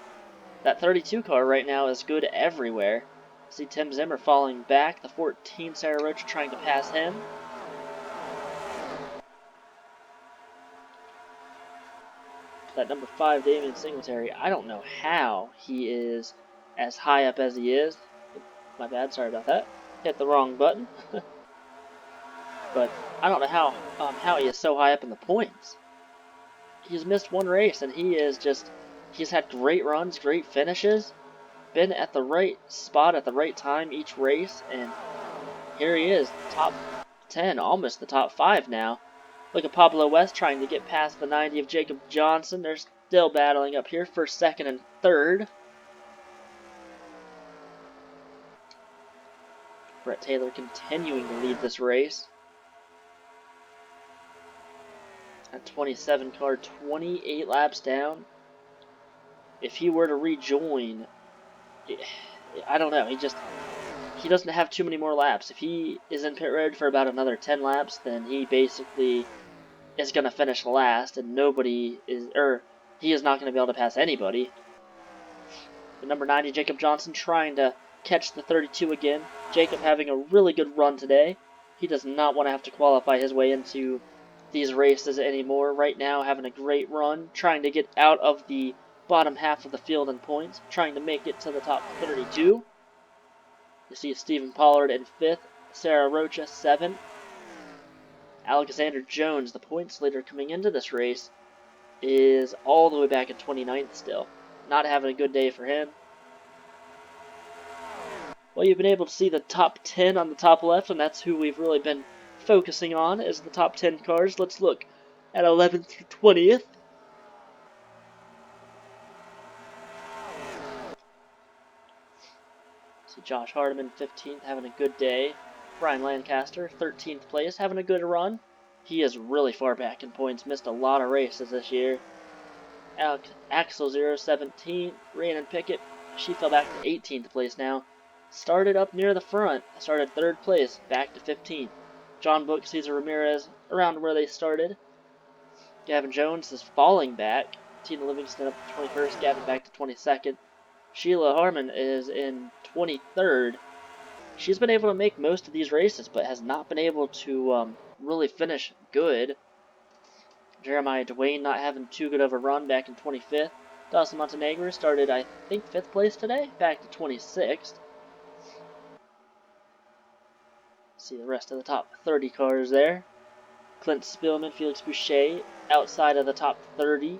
That 32 car right now is good everywhere. See Tim Zimmer falling back. The 14 Sarah Rocha trying to pass him. That number 5 Damian Singletary, I don't know how he is as high up as he is. My bad, sorry about that. Hit the wrong button. But I don't know how he is so high up in the points. He's missed one race and he's had great runs, great finishes. Been at the right spot at the right time each race, and here he is, top 10, almost the top 5 now. Look at Pablo West trying to get past the 90 of Jacob Johnson. They're still battling up here, 1st, 2nd, and 3rd. Brett Taylor continuing to lead this race. At 27 car, 28 laps down. If he were to rejoin, I don't know, he doesn't have too many more laps. If he is in pit road for about another 10 laps, then he basically is going to finish last, and he is not going to be able to pass anybody. The number 90, Jacob Johnson, trying to catch the 32 again. Jacob having a really good run today. He does not want to have to qualify his way into these races anymore. Right now, having a great run, trying to get out of the bottom half of the field in points, trying to make it to the top 32. You see Stephen Pollard in 5th, Sarah Rocha 7th. Alexander Jones, the points leader coming into this race, is all the way back at 29th still. Not having a good day for him. Well, you've been able to see the top 10 on the top left, and that's who we've really been focusing on, is the top 10 cars. Let's look at 11th through 20th. See Josh Hardiman, 15th, having a good day. Brian Lancaster, 13th place, having a good run. He is really far back in points, missed a lot of races this year. Axel 0, 17th. Rhiannon Pickett, she fell back to 18th place now. Started up near the front, started 3rd place, back to 15th. John Book, Cesar Ramirez, around where they started. Gavin Jones is falling back. Tina Livingston up to 21st, Gavin back to 22nd. Sheila Harmon is in 23rd. She's been able to make most of these races, but has not been able to really finish good. Jeremiah Dwayne not having too good of a run back in 25th. Dawson Montenegro started, I think, 5th place today, back to 26th. See the rest of the top 30 cars there. Clint Spillman, Felix Boucher, outside of the top 30.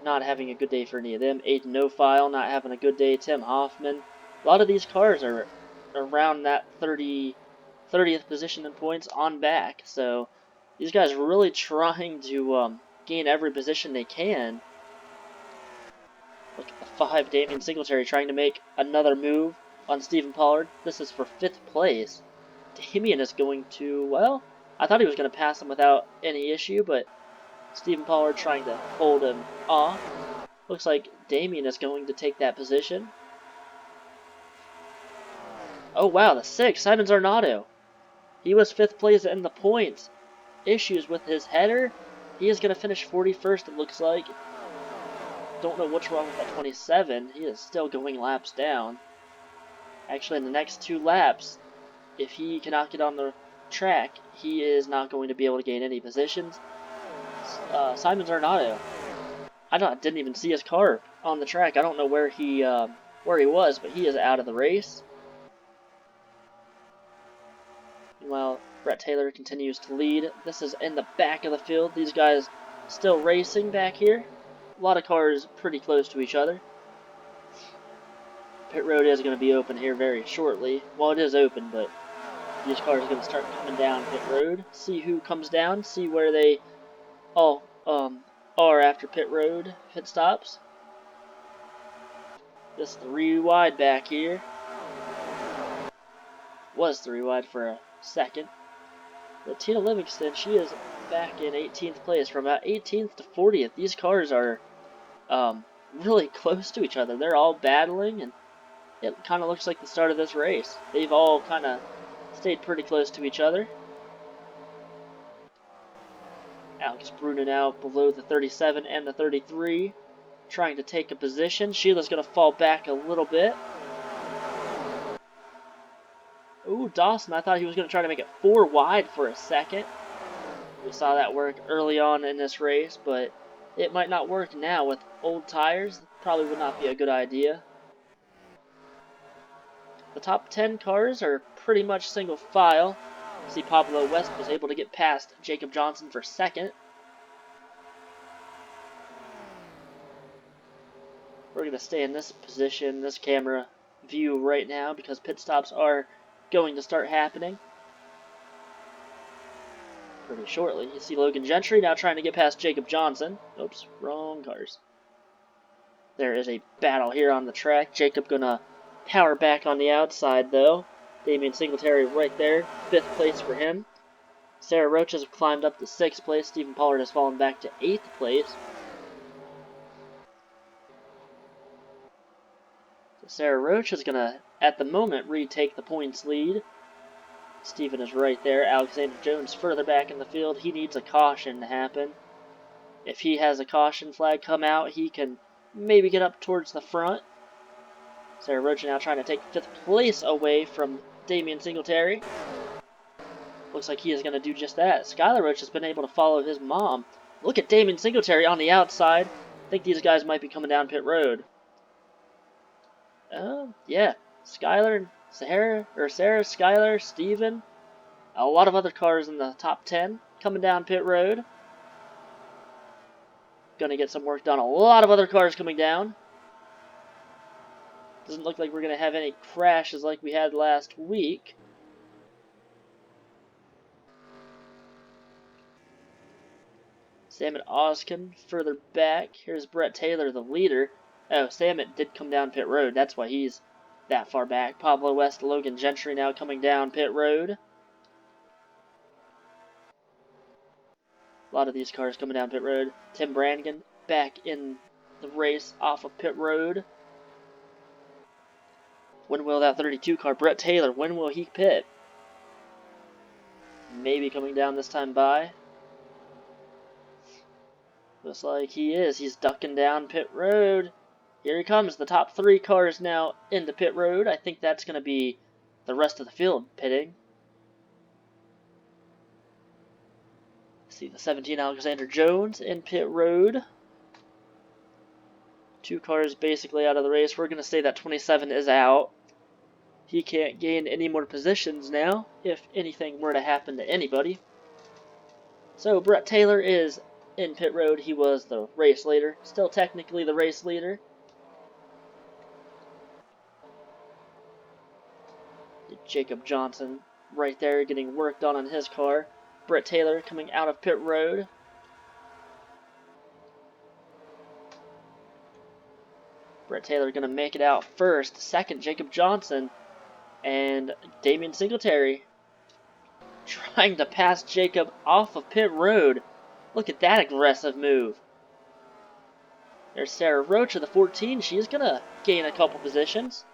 Not having a good day for any of them. Aiden No-File not having a good day. Tim Hoffman. A lot of these cars are around that 30th position in points on back. So these guys are really trying to gain every position they can. Look at the 5, Damian Singletary trying to make another move on Stephen Pollard. This is for 5th place. Damian is going to, well, I thought he was going to pass him without any issue, but Stephen Pollard trying to hold him off. Looks like Damian is going to take that position. Oh wow, the 6, Simon Zarnato. He was 5th place in the points. Issues with his header. He is going to finish 41st, it looks like. Don't know what's wrong with that 27. He is still going laps down. Actually, in the next 2 laps, if he cannot get on the track, he is not going to be able to gain any positions. Simon Zarnato. I didn't even see his car on the track. I don't know where he was, but he is out of the race. Meanwhile, Brett Taylor continues to lead. This is in the back of the field. These guys still racing back here. A lot of cars pretty close to each other. Pit road is going to be open here very shortly. Well, it is open, but these cars are going to start coming down pit road. See who comes down. See where they all are after pit road pit stops. Just 3 wide back here. Was 3 wide for a second. But Tina Livingston, she is back in 18th place. From about 18th to 40th, these cars are really close to each other. They're all battling, and it kind of looks like the start of this race. They've all kind of stayed pretty close to each other. Alex Bruno now below the 37 and the 33, trying to take a position. Sheila's going to fall back a little bit. Ooh, Dawson, I thought he was going to try to make it 4 wide for a second. We saw that work early on in this race, but it might not work now with old tires. Probably would not be a good idea. The top 10 cars are pretty much single file. See, Pablo West was able to get past Jacob Johnson for second. We're going to stay in this position, this camera view right now, because pit stops are going to start happening pretty shortly. You see Logan Gentry now trying to get past Jacob Johnson. Oops, wrong cars. There is a battle here on the track. Jacob gonna power back on the outside though. Damian Singletary right there, 5th place for him. Sarah Roach has climbed up to 6th place. Stephen Pollard has fallen back to 8th place. So Sarah Roach is gonna, at the moment, retake the points lead. Stephen is right there. Alexander Jones further back in the field. He needs a caution to happen. If he has a caution flag come out, he can maybe get up towards the front. Sarah Roach now trying to take 5th place away from Damian Singletary. Looks like he is going to do just that. Skylar Roach has been able to follow his mom. Look at Damian Singletary on the outside. I think these guys might be coming down pit road. Yeah. Skylar and Sarah, Skylar, Steven. A lot of other cars in the top 10 coming down pit road. Gonna get some work done. A lot of other cars coming down. Doesn't look like we're gonna have any crashes like we had last week. Samet Oskin further back. Here's Brett Taylor, the leader. Oh, Samet did come down pit road. That's why he's that far back. Pablo West, Logan Gentry now coming down pit road. A lot of these cars coming down pit road. Tim Brannigan back in the race off of pit road. When will that 32 car? Brett Taylor, when will he pit? Maybe coming down this time by. Looks like he is. He's ducking down pit road. Here he comes. The top 3 cars now into pit road. I think that's going to be the rest of the field pitting. See the 17 Alexander Jones in pit road. 2 cars basically out of the race. We're going to say that 27 is out. He can't gain any more positions now if anything were to happen to anybody. So Brett Taylor is in pit road. He was the race leader. Still technically the race leader. Jacob Johnson right there getting worked on his car. Brett Taylor coming out of pit road. Brett Taylor going to make it out first. Second, Jacob Johnson. And Damian Singletary trying to pass Jacob off of pit road. Look at that aggressive move. There's Sarah Roach of the 14. She's going to gain a couple positions.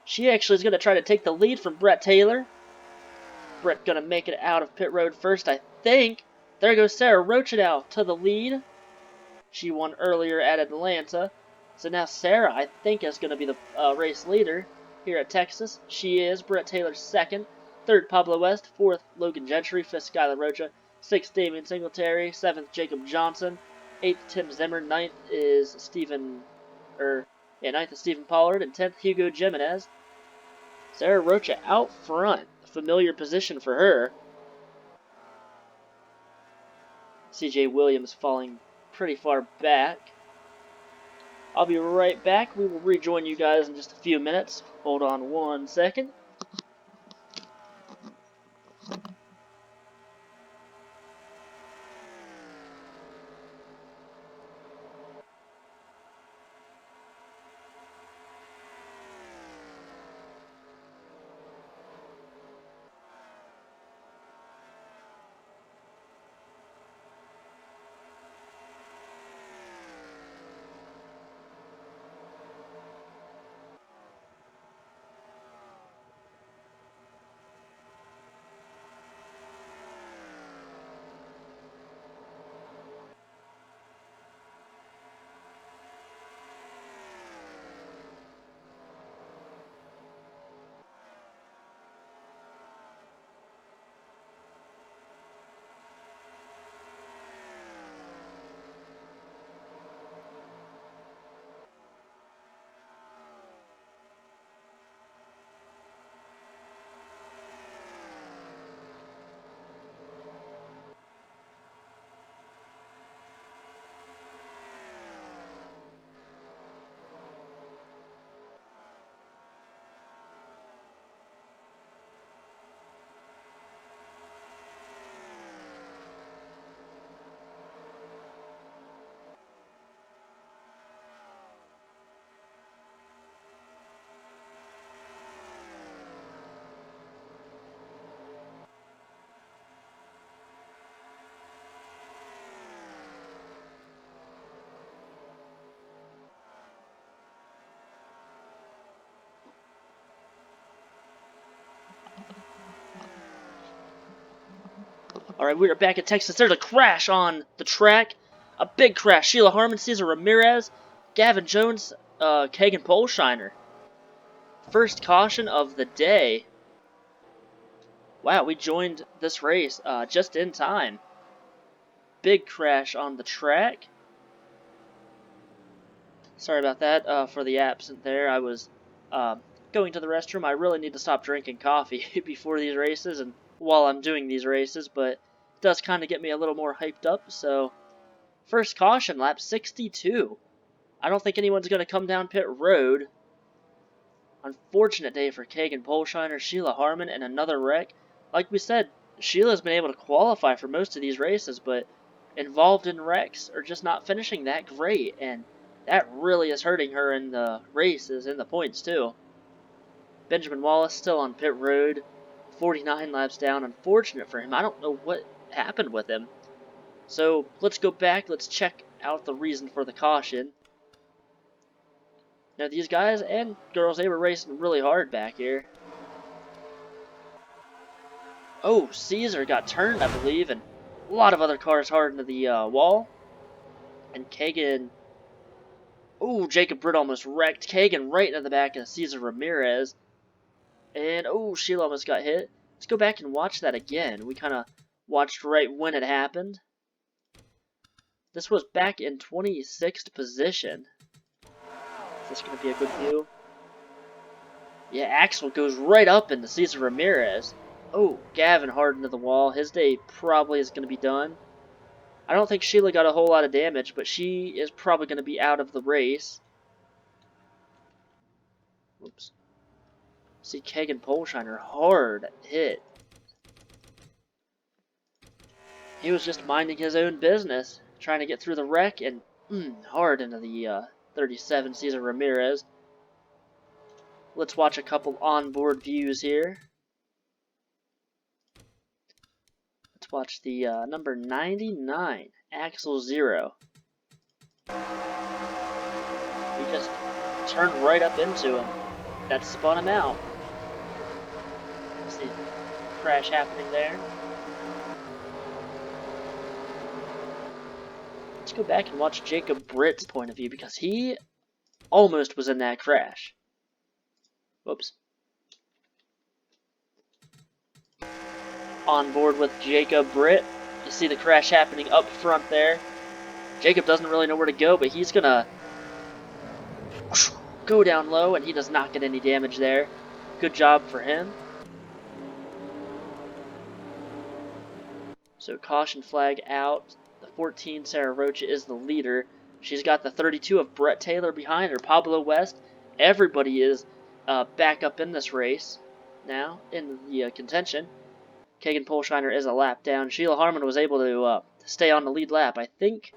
She actually is going to try to take the lead from Brett Taylor. Brett going to make it out of pit road first, I think. There goes Sarah Roach now to the lead. She won earlier at Atlanta. So now Sarah, I think, is going to be the race leader here at Texas. She is. Brett Taylor second. Third, Pablo West. Fourth, Logan Gentry. Fifth, Skylar Rocha. Sixth, Damian Singletary. Seventh, Jacob Johnson. Eighth, Tim Zimmer. Ninth is Stephen Pollard. And 10th, Hugo Jimenez. Sarah Rocha out front. A familiar position for her. CJ Williams falling pretty far back. I'll be right back. We will rejoin you guys in just a few minutes. Hold on one second. Alright, we are back at Texas. There's a crash on the track. A big crash. Sheila Harmon, Cesar Ramirez, Gavin Jones, Kagan Polshiner. First caution of the day. Wow, we joined this race just in time. Big crash on the track. Sorry about that for the absent there. I was going to the restroom. I really need to stop drinking coffee before these races and while I'm doing these races, but it does kind of get me a little more hyped up. So, first caution, lap 62. I don't think anyone's going to come down pit road. Unfortunate day for Kagan Polshiner, Sheila Harmon, and another wreck. Like we said, Sheila's been able to qualify for most of these races, but involved in wrecks or just not finishing that great, and that really is hurting her in the races, in the points too. Benjamin Wallace still on pit road, 49 laps down. Unfortunate for him. I don't know what happened with him. So let's go back. Let's check out the reason for the caution. Now these guys and girls, they were racing really hard back here. Oh, Caesar got turned, I believe, and a lot of other cars hard into the wall. And Kagan... Ooh, Jacob Britt almost wrecked Kagan right into the back of Cesar Ramirez. And, oh, Sheila almost got hit. Let's go back and watch that again. We kind of watched right when it happened. This was back in 26th position. Is this going to be a good view? Yeah, Axel goes right up into Cesar Ramirez. Oh, Gavin hard into the wall. His day probably is going to be done. I don't think Sheila got a whole lot of damage, but she is probably going to be out of the race. Oops. See Kagan Polshiner hard hit. He was just minding his own business, trying to get through the wreck, and hard into the 37 Cesar Ramirez. Let's watch a couple onboard views here. Let's watch the number 99, Axel Zero. He just turned right up into him. That spun him out. See crash happening there. Let's go back and watch Jacob Britt's point of view because he almost was in that crash. Whoops. On board with Jacob Britt. You see the crash happening up front there. Jacob doesn't really know where to go, but he's gonna go down low, and he does not get any damage there. Good job for him. So caution flag out. The 14, Sarah Rocha, is the leader. She's got the 32 of Brett Taylor behind her. Pablo West. Everybody is back up in this race now in the contention. Kagan Polshiner is a lap down. Sheila Harmon was able to stay on the lead lap. I think...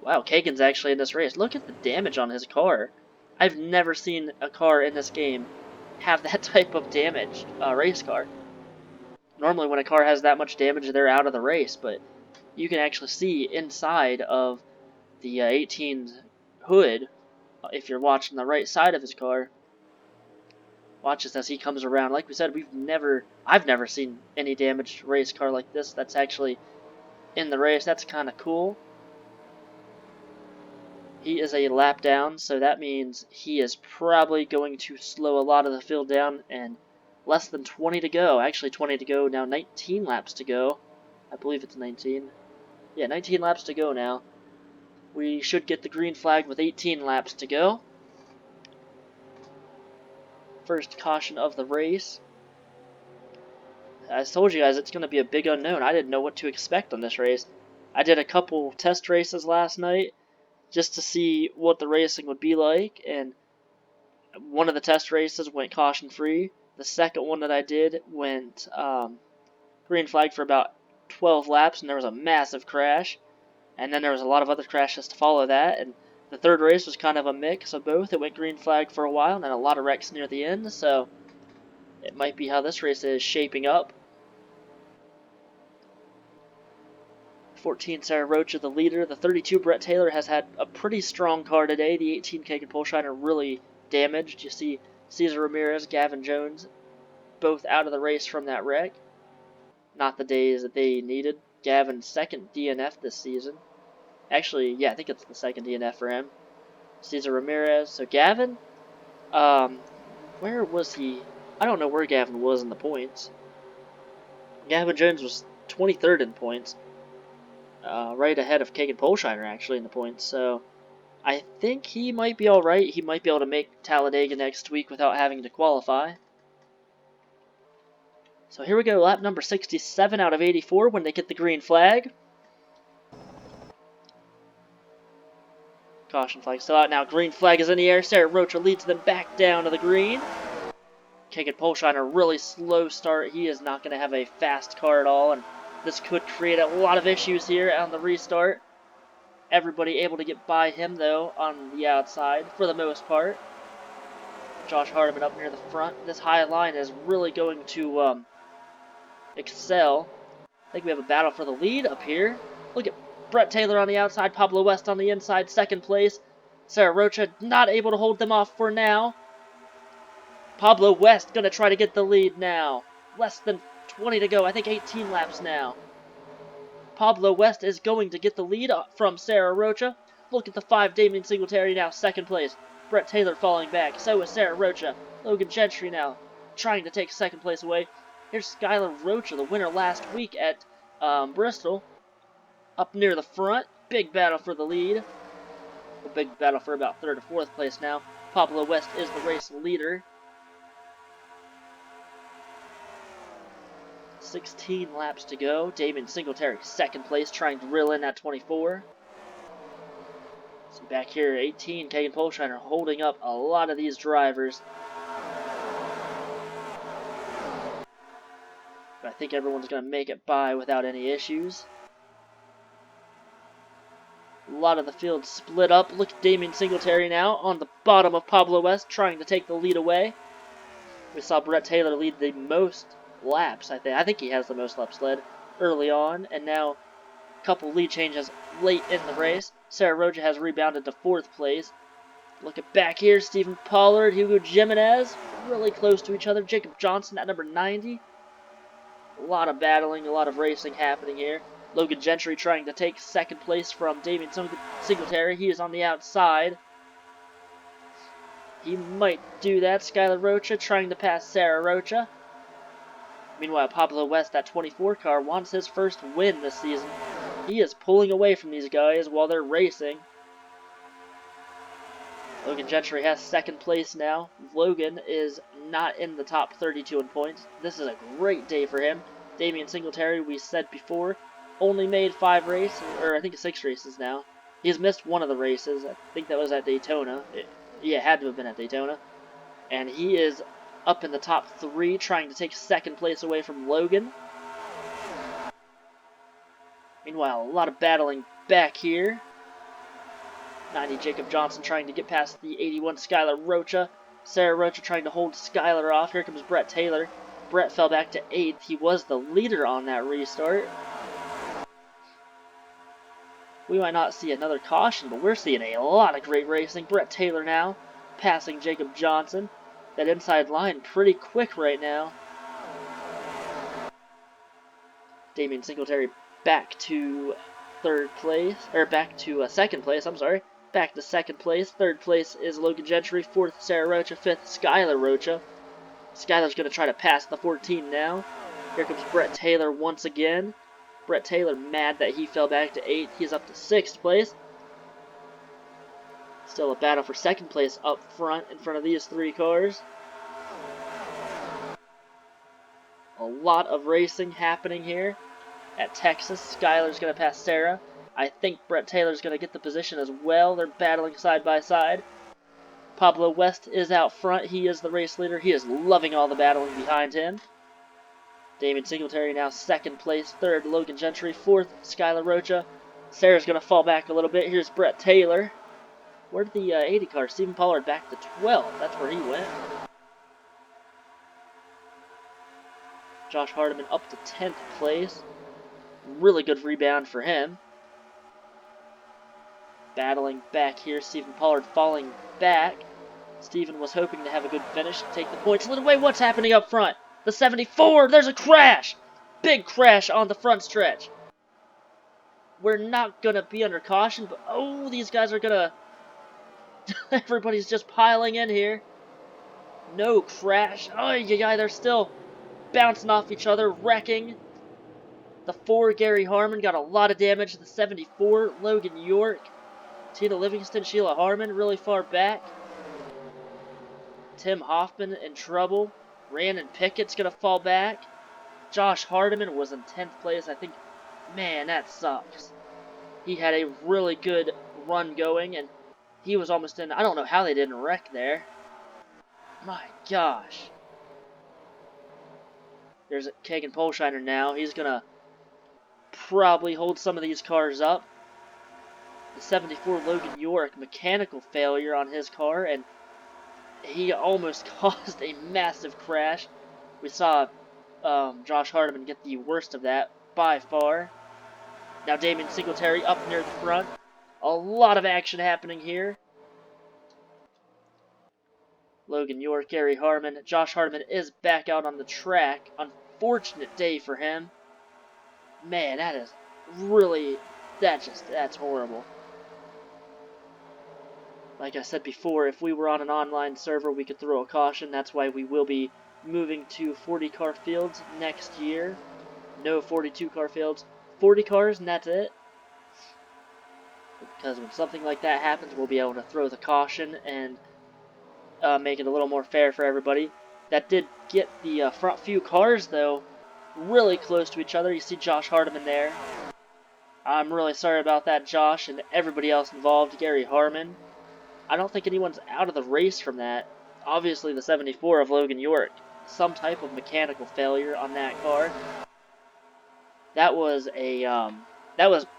Wow, Kagan's actually in this race. Look at the damage on his car. I've never seen a car in this game have that type of damage, race car. Normally when a car has that much damage, they're out of the race, but you can actually see inside of the 18's hood, if you're watching the right side of his car. Watch this as he comes around. Like we said, I've never seen any damaged race car like this that's actually in the race. That's kind of cool. He is a lap down, so that means he is probably going to slow a lot of the field down, and less than 20 to go. Actually 20 to go, now 19 laps to go. I believe it's 19. Yeah, 19 laps to go now. We should get the green flag with 18 laps to go. First caution of the race. I told you guys it's going to be a big unknown. I didn't know what to expect on this race. I did a couple test races last night just to see what the racing would be like, and one of the test races went caution free. The second one that I did went green flag for about 12 laps, and there was a massive crash, and then there was a lot of other crashes to follow that, and the third race was kind of a mix of both. It went green flag for a while, and then a lot of wrecks near the end, so it might be how this race is shaping up. 14, Sarah Rocha, the leader. The 32, Brett Taylor, has had a pretty strong car today. The 18, Kagan Polshiner, really damaged. You see Cesar Ramirez, Gavin Jones, both out of the race from that wreck. Not the days that they needed. Gavin's second DNF this season. Actually, yeah, I think it's the second DNF for him. Cesar Ramirez. So Gavin, where was he? I don't know where Gavin was in the points. Gavin Jones was 23rd in points. Right ahead of Kagan Polshiner, actually, in the points. So I think he might be alright. He might be able to make Talladega next week without having to qualify. So here we go, lap number 67 out of 84 when they get the green flag. Caution flag still out now. Green flag is in the air. Sarah Rocha leads them back down to the green. Kagan Polshiner, really slow start. He is not going to have a fast car at all, and this could create a lot of issues here on the restart. Everybody able to get by him, though, on the outside, for the most part. Josh Hardiman up near the front. This high line is really going to excel. I think we have a battle for the lead up here. Look at Brett Taylor on the outside, Pablo West on the inside, second place. Sarah Rocha not able to hold them off for now. Pablo West going to try to get the lead now. Less than 20 to go. I think 18 laps now. Pablo West is going to get the lead from Sarah Rocha. Look at the 5, Damien Singletary now second place. Brett Taylor falling back. So is Sarah Rocha. Logan Gentry now trying to take second place away. Here's Skylar Rocha, the winner last week at Bristol. Up near the front. Big battle for the lead. A big battle for about 3rd or 4th place now. Pablo West is the race leader. 16 laps to go. Damien Singletary second place, trying to reel in at 24. So back here at 18, Kagan Polshiner holding up a lot of these drivers. But I think everyone's going to make it by without any issues. A lot of the field split up. Look at Damien Singletary now on the bottom of Pablo West, trying to take the lead away. We saw Brett Taylor lead the most laps, I think. I think he has the most laps led early on, and now a couple lead changes late in the race. Sarah Rocha has rebounded to 4th place. Look at back here, Stephen Pollard, Hugo Jimenez, really close to each other. Jacob Johnson at number 90. A lot of battling, a lot of racing happening here. Logan Gentry trying to take second place from Damien Singletary. He is on the outside. He might do that. Skylar Rocha trying to pass Sarah Rocha. Meanwhile, Pablo West, that 24 car, wants his first win this season. He is pulling away from these guys while they're racing. Logan Gentry has second place now. Logan is not in the top 32 in points. This is a great day for him. Damien Singletary, we said before, only made 5 races, or I think 6 races now. He's missed one of the races. I think that was at Daytona. It had to have been at Daytona. And he is up in the top 3, trying to take second place away from Logan. Meanwhile, a lot of battling back here. 90 Jacob Johnson trying to get past the 81 Skylar Rocha. Sarah Rocha trying to hold Skylar off. Here comes Brett Taylor. Brett fell back to 8th. He was the leader on that restart. We might not see another caution, but we're seeing a lot of great racing. Brett Taylor now passing Jacob Johnson. That inside line pretty quick right now. Damien Singletary back to 3rd place, or back to 2nd place, I'm sorry. Back to 2nd place. 3rd place is Logan Gentry. 4th, Sarah Rocha. 5th, Skylar Rocha. Skylar's going to try to pass the 14 now. Here comes Brett Taylor once again. Brett Taylor mad that he fell back to 8th. He's up to 6th place. Still a battle for 2nd place up front in front of these 3 cars. A lot of racing happening here at Texas. Skylar's going to pass Sarah. I think Brett Taylor's going to get the position as well. They're battling side by side. Pablo West is out front. He is the race leader. He is loving all the battling behind him. Damien Singletary now 2nd place. 3rd, Logan Gentry. 4th, Skylar Rocha. Sarah's going to fall back a little bit. Here's Brett Taylor. Where did the 80 car? Stephen Pollard back to 12. That's where he went. Josh Hardiman up to 10th place. Really good rebound for him. Battling back here. Stephen Pollard falling back. Stephen was hoping to have a good finish, take the points a little way. What's happening up front? The 74, there's a crash! Big crash on the front stretch. We're not going to be under caution, but oh, these guys are going to... Everybody's just piling in here. No crash. Oh, yeah, they're still bouncing off each other, wrecking. The 4, Gary Harmon, got a lot of damage. The 74, Logan York. Tina Livingston, Sheila Harmon, really far back. Tim Hoffman in trouble. Randon Pickett's going to fall back. Josh Hardiman was in 10th place. I think, man, that sucks. He had a really good run going, and he was almost in. I don't know how they didn't wreck there. My gosh. There's Kagan Polshiner now. He's going to probably hold some of these cars up. The 74 Logan York, mechanical failure on his car, and he almost caused a massive crash. We saw Josh Hardiman get the worst of that by far. Now Damien Singletary up near the front. A lot of action happening here. Logan York, Gary Harmon. Josh Hardiman is back out on the track. Unfortunate day for him. Man, that is really, that's horrible. Like I said before, if we were on an online server, we could throw a caution. That's why we will be moving to 40 car fields next year. No 42 car fields, 40 cars, and that's it. Because when something like that happens, we'll be able to throw the caution and make it a little more fair for everybody. That did get the front few cars, though, really close to each other. You see Josh Hardiman there. I'm really sorry about that, Josh, and everybody else involved. Gary Harmon. I don't think anyone's out of the race from that. Obviously, the 74 of Logan York. Some type of mechanical failure on that car. That was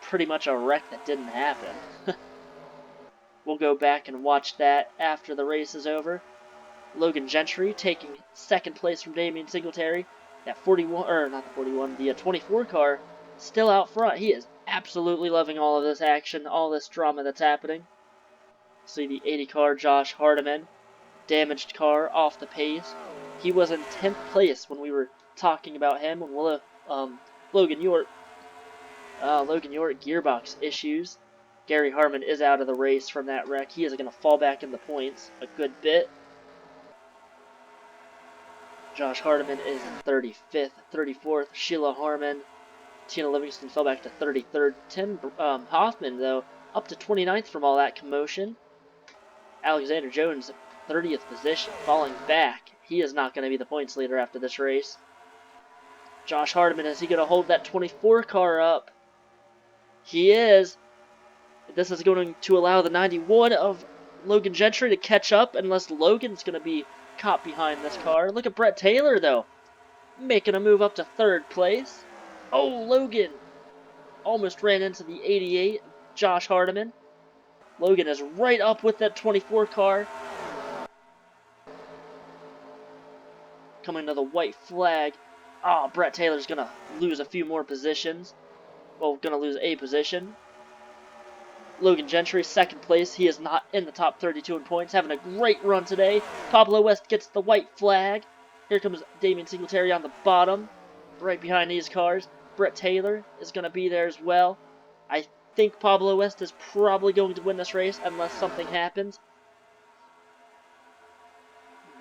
pretty much a wreck that didn't happen. We'll go back and watch that after the race is over. Logan Gentry taking second place from Damian Singletary. That 41, or not the 41, the 24 car still out front. He is absolutely loving all of this action, all this drama that's happening. See the 80 car, Josh Hardiman. Damaged car, off the pace. He was in 10th place when we were talking about him. When Logan York gearbox issues. Gary Harmon is out of the race from that wreck. He is going to fall back in the points a good bit. Josh Hardiman is in 35th, 34th. Sheila Harmon, Tina Livingston fell back to 33rd. Tim Hoffman, though, up to 29th from all that commotion. Alexander Jones, 30th position, falling back. He is not going to be the points leader after this race. Josh Hardiman, is he going to hold that 24 car up? He is. This is going to allow the 91 of Logan Gentry to catch up, unless Logan's going to be caught behind this car. Look at Brett Taylor, though, making a move up to 3rd place. Oh, Logan almost ran into the 88, Josh Hardiman. Logan is right up with that 24 car. Coming to the white flag. Brett Taylor's going to lose a few more positions. Well, going to lose a position. Logan Gentry, 2nd place. He is not in the top 32 in points. Having a great run today. Pablo West gets the white flag. Here comes Damian Singletary on the bottom. Right behind these cars. Brett Taylor is going to be there as well. I think Pablo West is probably going to win this race unless something happens.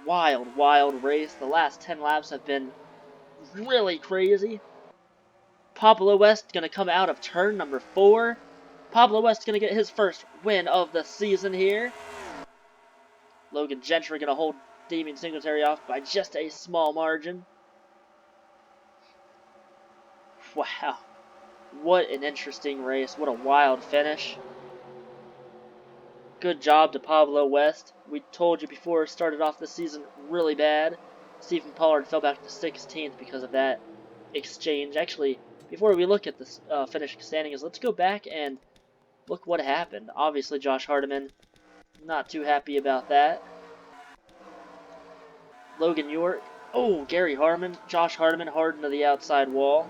Wild, wild race. The last 10 laps have been really crazy. Pablo West going to come out of turn number 4. Pablo West going to get his first win of the season here. Logan Gentry going to hold Damian Singletary off by just a small margin. Wow. What an interesting race. What a wild finish. Good job to Pablo West. We told you before, started off the season really bad. Stephen Pollard fell back to 16th because of that exchange. Actually, before we look at the finished standings, let's go back and look what happened. Obviously, Josh Hardiman, not too happy about that. Logan York. Oh, Gary Harmon. Josh Hardiman hard into the outside wall.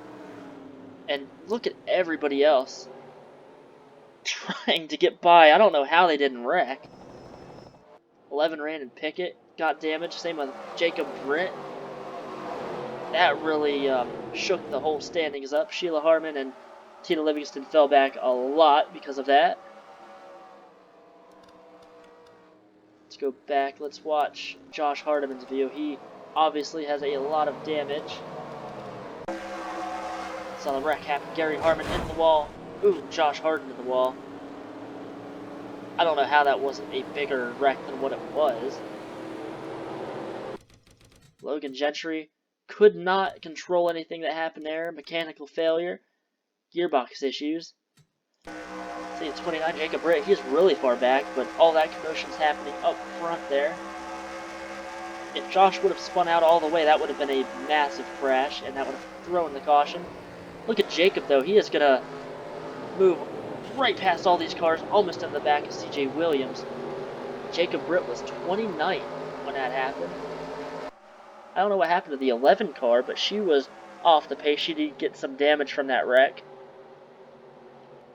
And look at everybody else trying to get by. I don't know how they didn't wreck. 11 Randon Pickett got damaged. Same with Jacob Britt. That really shook the whole standings up. Sheila Harmon and Tina Livingston fell back a lot because of that. Let's go back. Let's watch Josh Hardiman's view. He obviously has a lot of damage. Saw the wreck happen. Gary Harmon hit the wall. Ooh, Josh Hardiman in the wall. I don't know how that wasn't a bigger wreck than what it was. Logan Gentry could not control anything that happened there. Mechanical failure. Gearbox issues. See, 29, Jacob Britt, he's really far back, but all that commotion's happening up front there. If Josh would have spun out all the way, that would have been a massive crash, and that would have thrown the caution. Look at Jacob, though. He is going to move right past all these cars, almost in the back of CJ Williams. Jacob Britt was 29th when that happened. I don't know what happened to the 11 car, but she was off the pace. She did get some damage from that wreck.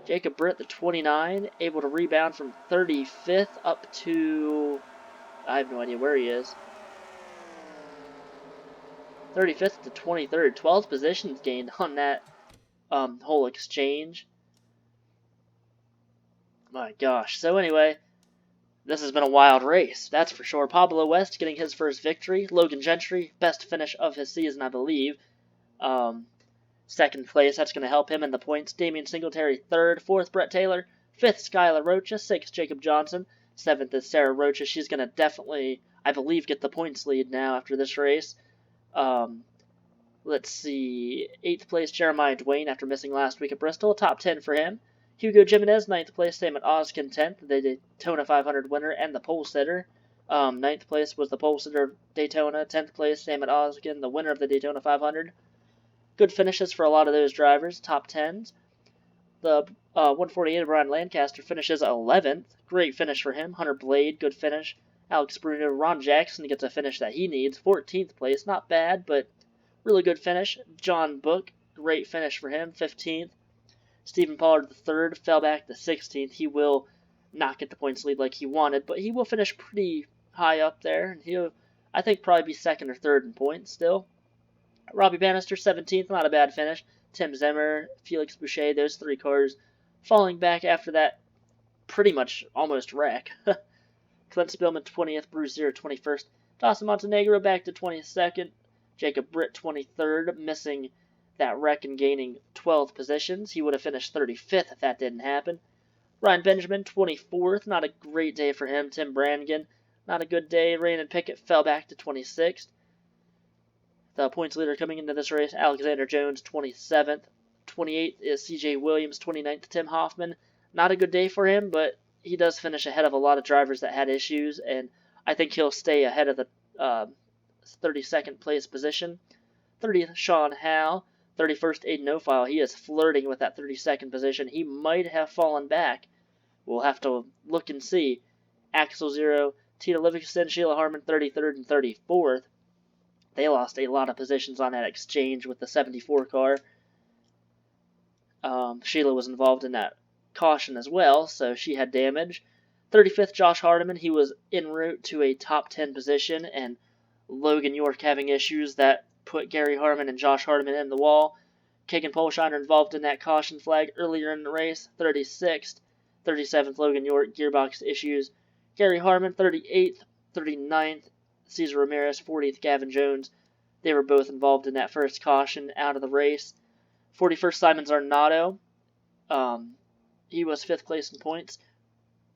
Jacob Britt, the 29, able to rebound from 35th up to... I have no idea where he is. 35th to 23rd. 12 positions gained on that whole exchange. My gosh. So anyway, This has been a wild race, that's for sure. Pablo West getting his first victory. Logan Gentry, best finish of his season, I believe. Second place, that's going to help him in the points. Damian Singletary, third. Fourth, Brett Taylor. Fifth, Skylar Rocha. Sixth, Jacob Johnson. Seventh is Sarah Rocha. She's going to definitely, I believe, get the points lead now after this race. Let's see. Eighth place, Jeremiah Dwayne after missing last week at Bristol. Top 10 for him. Hugo Jimenez, ninth place. Sam at Oskin, 10th. The Daytona 500 winner and the pole sitter. Ninth place was the pole sitter of Daytona. 10th place, Sam at Oskin, the winner of the Daytona 500. Good finishes for a lot of those drivers, top 10s. The 148 of Brian Lancaster finishes 11th. Great finish for him. Hunter Blade, good finish. Alex Bruno, Ron Jackson gets a finish that he needs. 14th place, not bad, but really good finish. John Book, great finish for him. 15th. Stephen Pollard, the third, fell back to 16th. He will not get the points lead like he wanted, but he will finish pretty high up there. And he'll, I think, probably be second or third in points still. Robbie Bannister, 17th, not a bad finish. Tim Zimmer, Felix Boucher, those three cars falling back after that pretty much almost wreck. Clint Spillman, 20th, Bruce Zero, 21st. Dawson Montenegro back to 22nd. Jacob Britt, 23rd, missing that wreck and gaining 12 positions. He would have finished 35th if that didn't happen. Ryan Benjamin, 24th, not a great day for him. Tim Brannigan, not a good day. Raymond Pickett fell back to 26th. The points leader coming into this race, Alexander Jones, 27th. 28th is CJ Williams, 29th, Tim Hoffman. Not a good day for him, but he does finish ahead of a lot of drivers that had issues, and I think he'll stay ahead of the 32nd place position. 30th, Sean Howe. 31st, Aiden O'File. He is flirting with that 32nd position. He might have fallen back. We'll have to look and see. Axel Zero, Tina Livingston, Sheila Harmon, 33rd and 34th. They lost a lot of positions on that exchange with the 74 car. Sheila was involved in that caution as well, so she had damage. 35th, Josh Hardiman. He was en route to a top 10 position, and Logan York having issues that put Gary Harmon and Josh Hardiman in the wall. Kagan Polshiner involved in that caution flag earlier in the race. 36th. 37th, Logan York, gearbox issues. Gary Harmon, 38th. 39th, Cesar Ramirez, 40th, Gavin Jones. They were both involved in that first caution out of the race. 41st, Simon Zarnato. He was 5th place in points.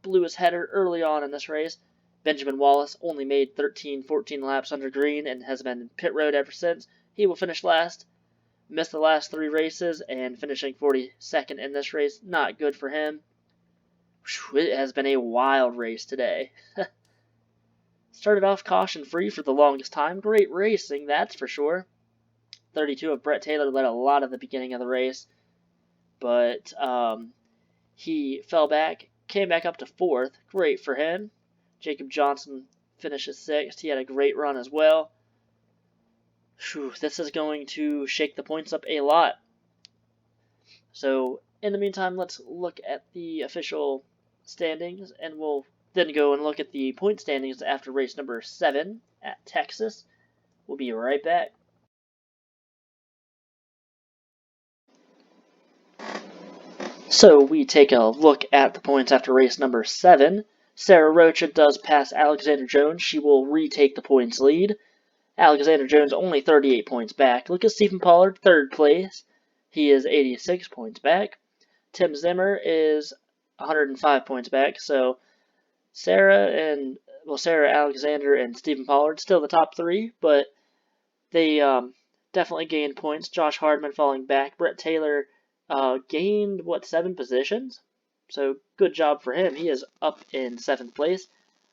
Blew his header early on in this race. Benjamin Wallace only made 14 laps under green and has been in pit road ever since. He will finish last. Missed the last 3 races and finishing 42nd in this race. Not good for him. It has been a wild race today. Started off caution-free for the longest time. Great racing, that's for sure. 32 of Brett Taylor led a lot of the beginning of the race. But he fell back, came back up to 4th. Great for him. Jacob Johnson finishes 6th. He had a great run as well. This is going to shake the points up a lot. So, in the meantime, let's look at the official standings, and we'll then go and look at the point standings after race number 7 at Texas. We'll be right back. So we take a look at the points after race number 7. Sarah Rocha does pass Alexander Jones. She will retake the points lead. Alexander Jones only 38 points back. Look at Stephen Pollard, 3rd place. He is 86 points back. Tim Zimmer is 105 points back. So Sarah, Alexander, and Stephen Pollard still the top 3, but they definitely gained points. Josh Hardman falling back. Brett Taylor gained, 7 positions? So good job for him. He is up in 7th place.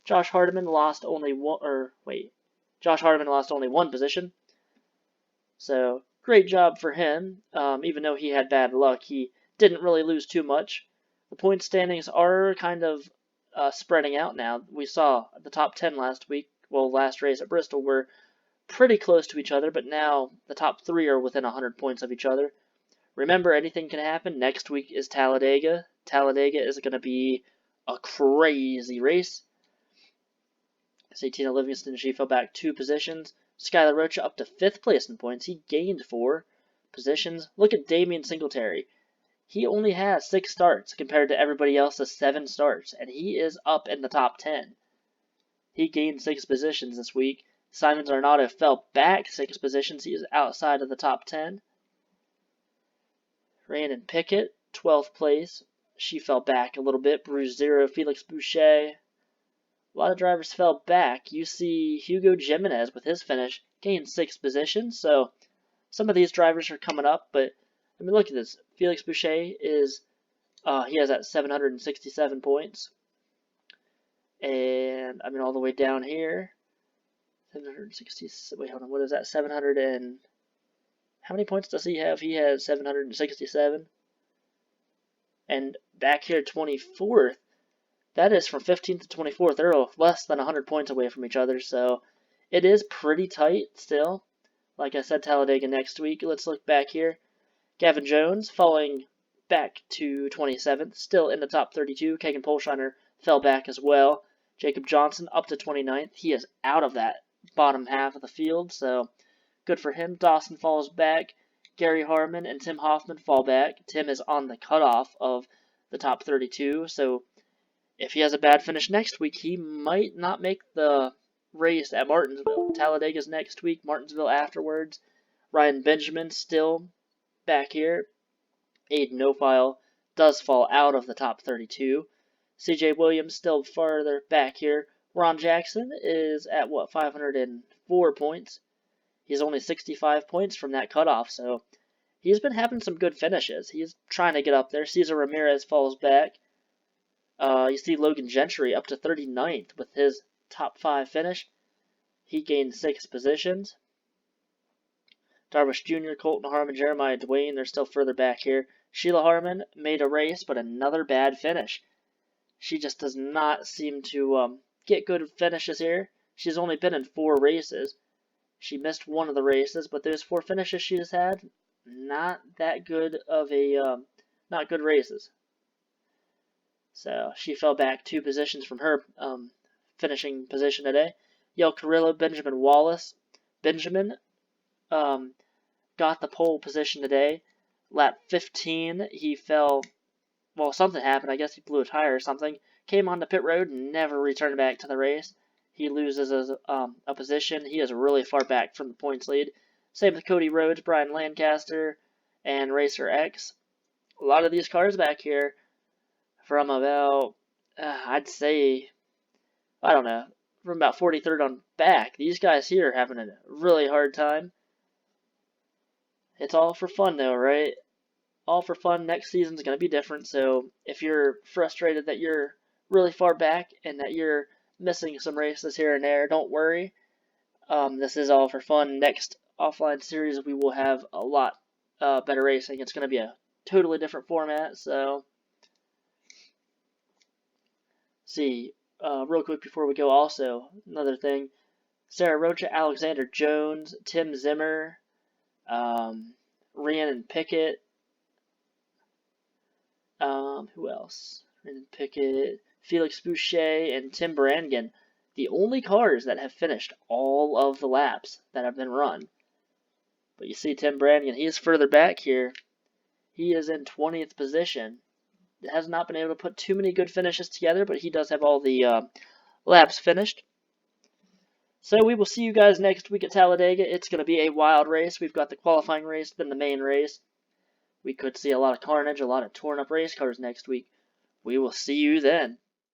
Josh Hardiman lost only one position. So great job for him. Even though he had bad luck, he didn't really lose too much. The point standings are kind of spreading out now. We saw the top 10 last race at Bristol were pretty close to each other, but now the top 3 are within 100 points of each other. Remember, anything can happen. Next week is Talladega. Talladega is going to be a crazy race. See, Tina Livingston, she fell back 2 positions. Skylar Rocha up to 5th place in points. He gained 4 positions. Look at Damian Singletary. He only has 6 starts compared to everybody else's 7 starts, and he is up in the top 10. He gained 6 positions this week. Simon Arnaudo fell back 6 positions. He is outside of the top 10. Rhiannon Pickett, 12th place. She fell back a little bit. Bruce 0, Felix Boucher. A lot of drivers fell back. You see Hugo Jimenez with his finish gained 6 positions. So some of these drivers are coming up, but I mean, look at this. Felix Boucher is he has that 767 points, and I mean all the way down here, 760. Wait, hold on. What is that? 700 and how many points does he have? He has 767, and back here 24th. That is from 15th to 24th. They're less than 100 points away from each other, so it is pretty tight still. Like I said, Talladega next week. Let's look back here. Gavin Jones falling back to 27th, still in the top 32. Kagan Polshiner fell back as well. Jacob Johnson up to 29th. He is out of that bottom half of the field, so good for him. Dawson falls back. Gary Harmon and Tim Hoffman fall back. Tim is on the cutoff of the top 32, so if he has a bad finish next week, he might not make the race at Martinsville. Talladega's next week, Martinsville afterwards. Ryan Benjamin still back here. Aiden O'File does fall out of the top 32. CJ Williams still farther back here. Ron Jackson is at, 504 points. He's only 65 points from that cutoff, so he's been having some good finishes. He's trying to get up there. Cesar Ramirez falls back. You see Logan Gentry up to 39th with his top 5 finish. He gained 6 positions. Darvish Jr., Colton Harmon, Jeremiah Dwayne, they're still further back here. Sheila Harmon made a race, but another bad finish. She just does not seem to get good finishes here. She's only been in 4 races. She missed one of the races, but those 4 finishes she has had, not that good of a, not good races. So she fell back 2 positions from her finishing position today. Yale Carrillo, Benjamin Wallace. Benjamin got the pole position today. Lap 15, he fell, well, something happened. I guess he blew a tire or something. Came on the pit road and never returned back to the race. He loses a position. He is really far back from the points lead. Same with Cody Rhodes, Brian Lancaster, and Racer X. A lot of these cars back here from about, I'd say, I don't know, from about 43rd on back. These guys here are having a really hard time. It's all for fun though, right? All for fun. Next season's going to be different, so if you're frustrated that you're really far back and that you're missing some races here and there, don't worry. This is all for fun. Next offline series, we will have a lot better racing. It's going to be a totally different format, so see, real quick before we go, also, another thing, Sarah Rocha, Alexander Jones, Tim Zimmer, Rhiannon Pickett, who else? Rhiannon Pickett, Felix Boucher, and Tim Brannigan, the only cars that have finished all of the laps that have been run. But you see Tim Brannigan, he is further back here. He is in 20th position. Has not been able to put too many good finishes together, but he does have all the laps finished. So we will see you guys next week at Talladega. It's going to be a wild race. We've got the qualifying race, then the main race. We could see a lot of carnage, a lot of torn up race cars next week. We will see you then.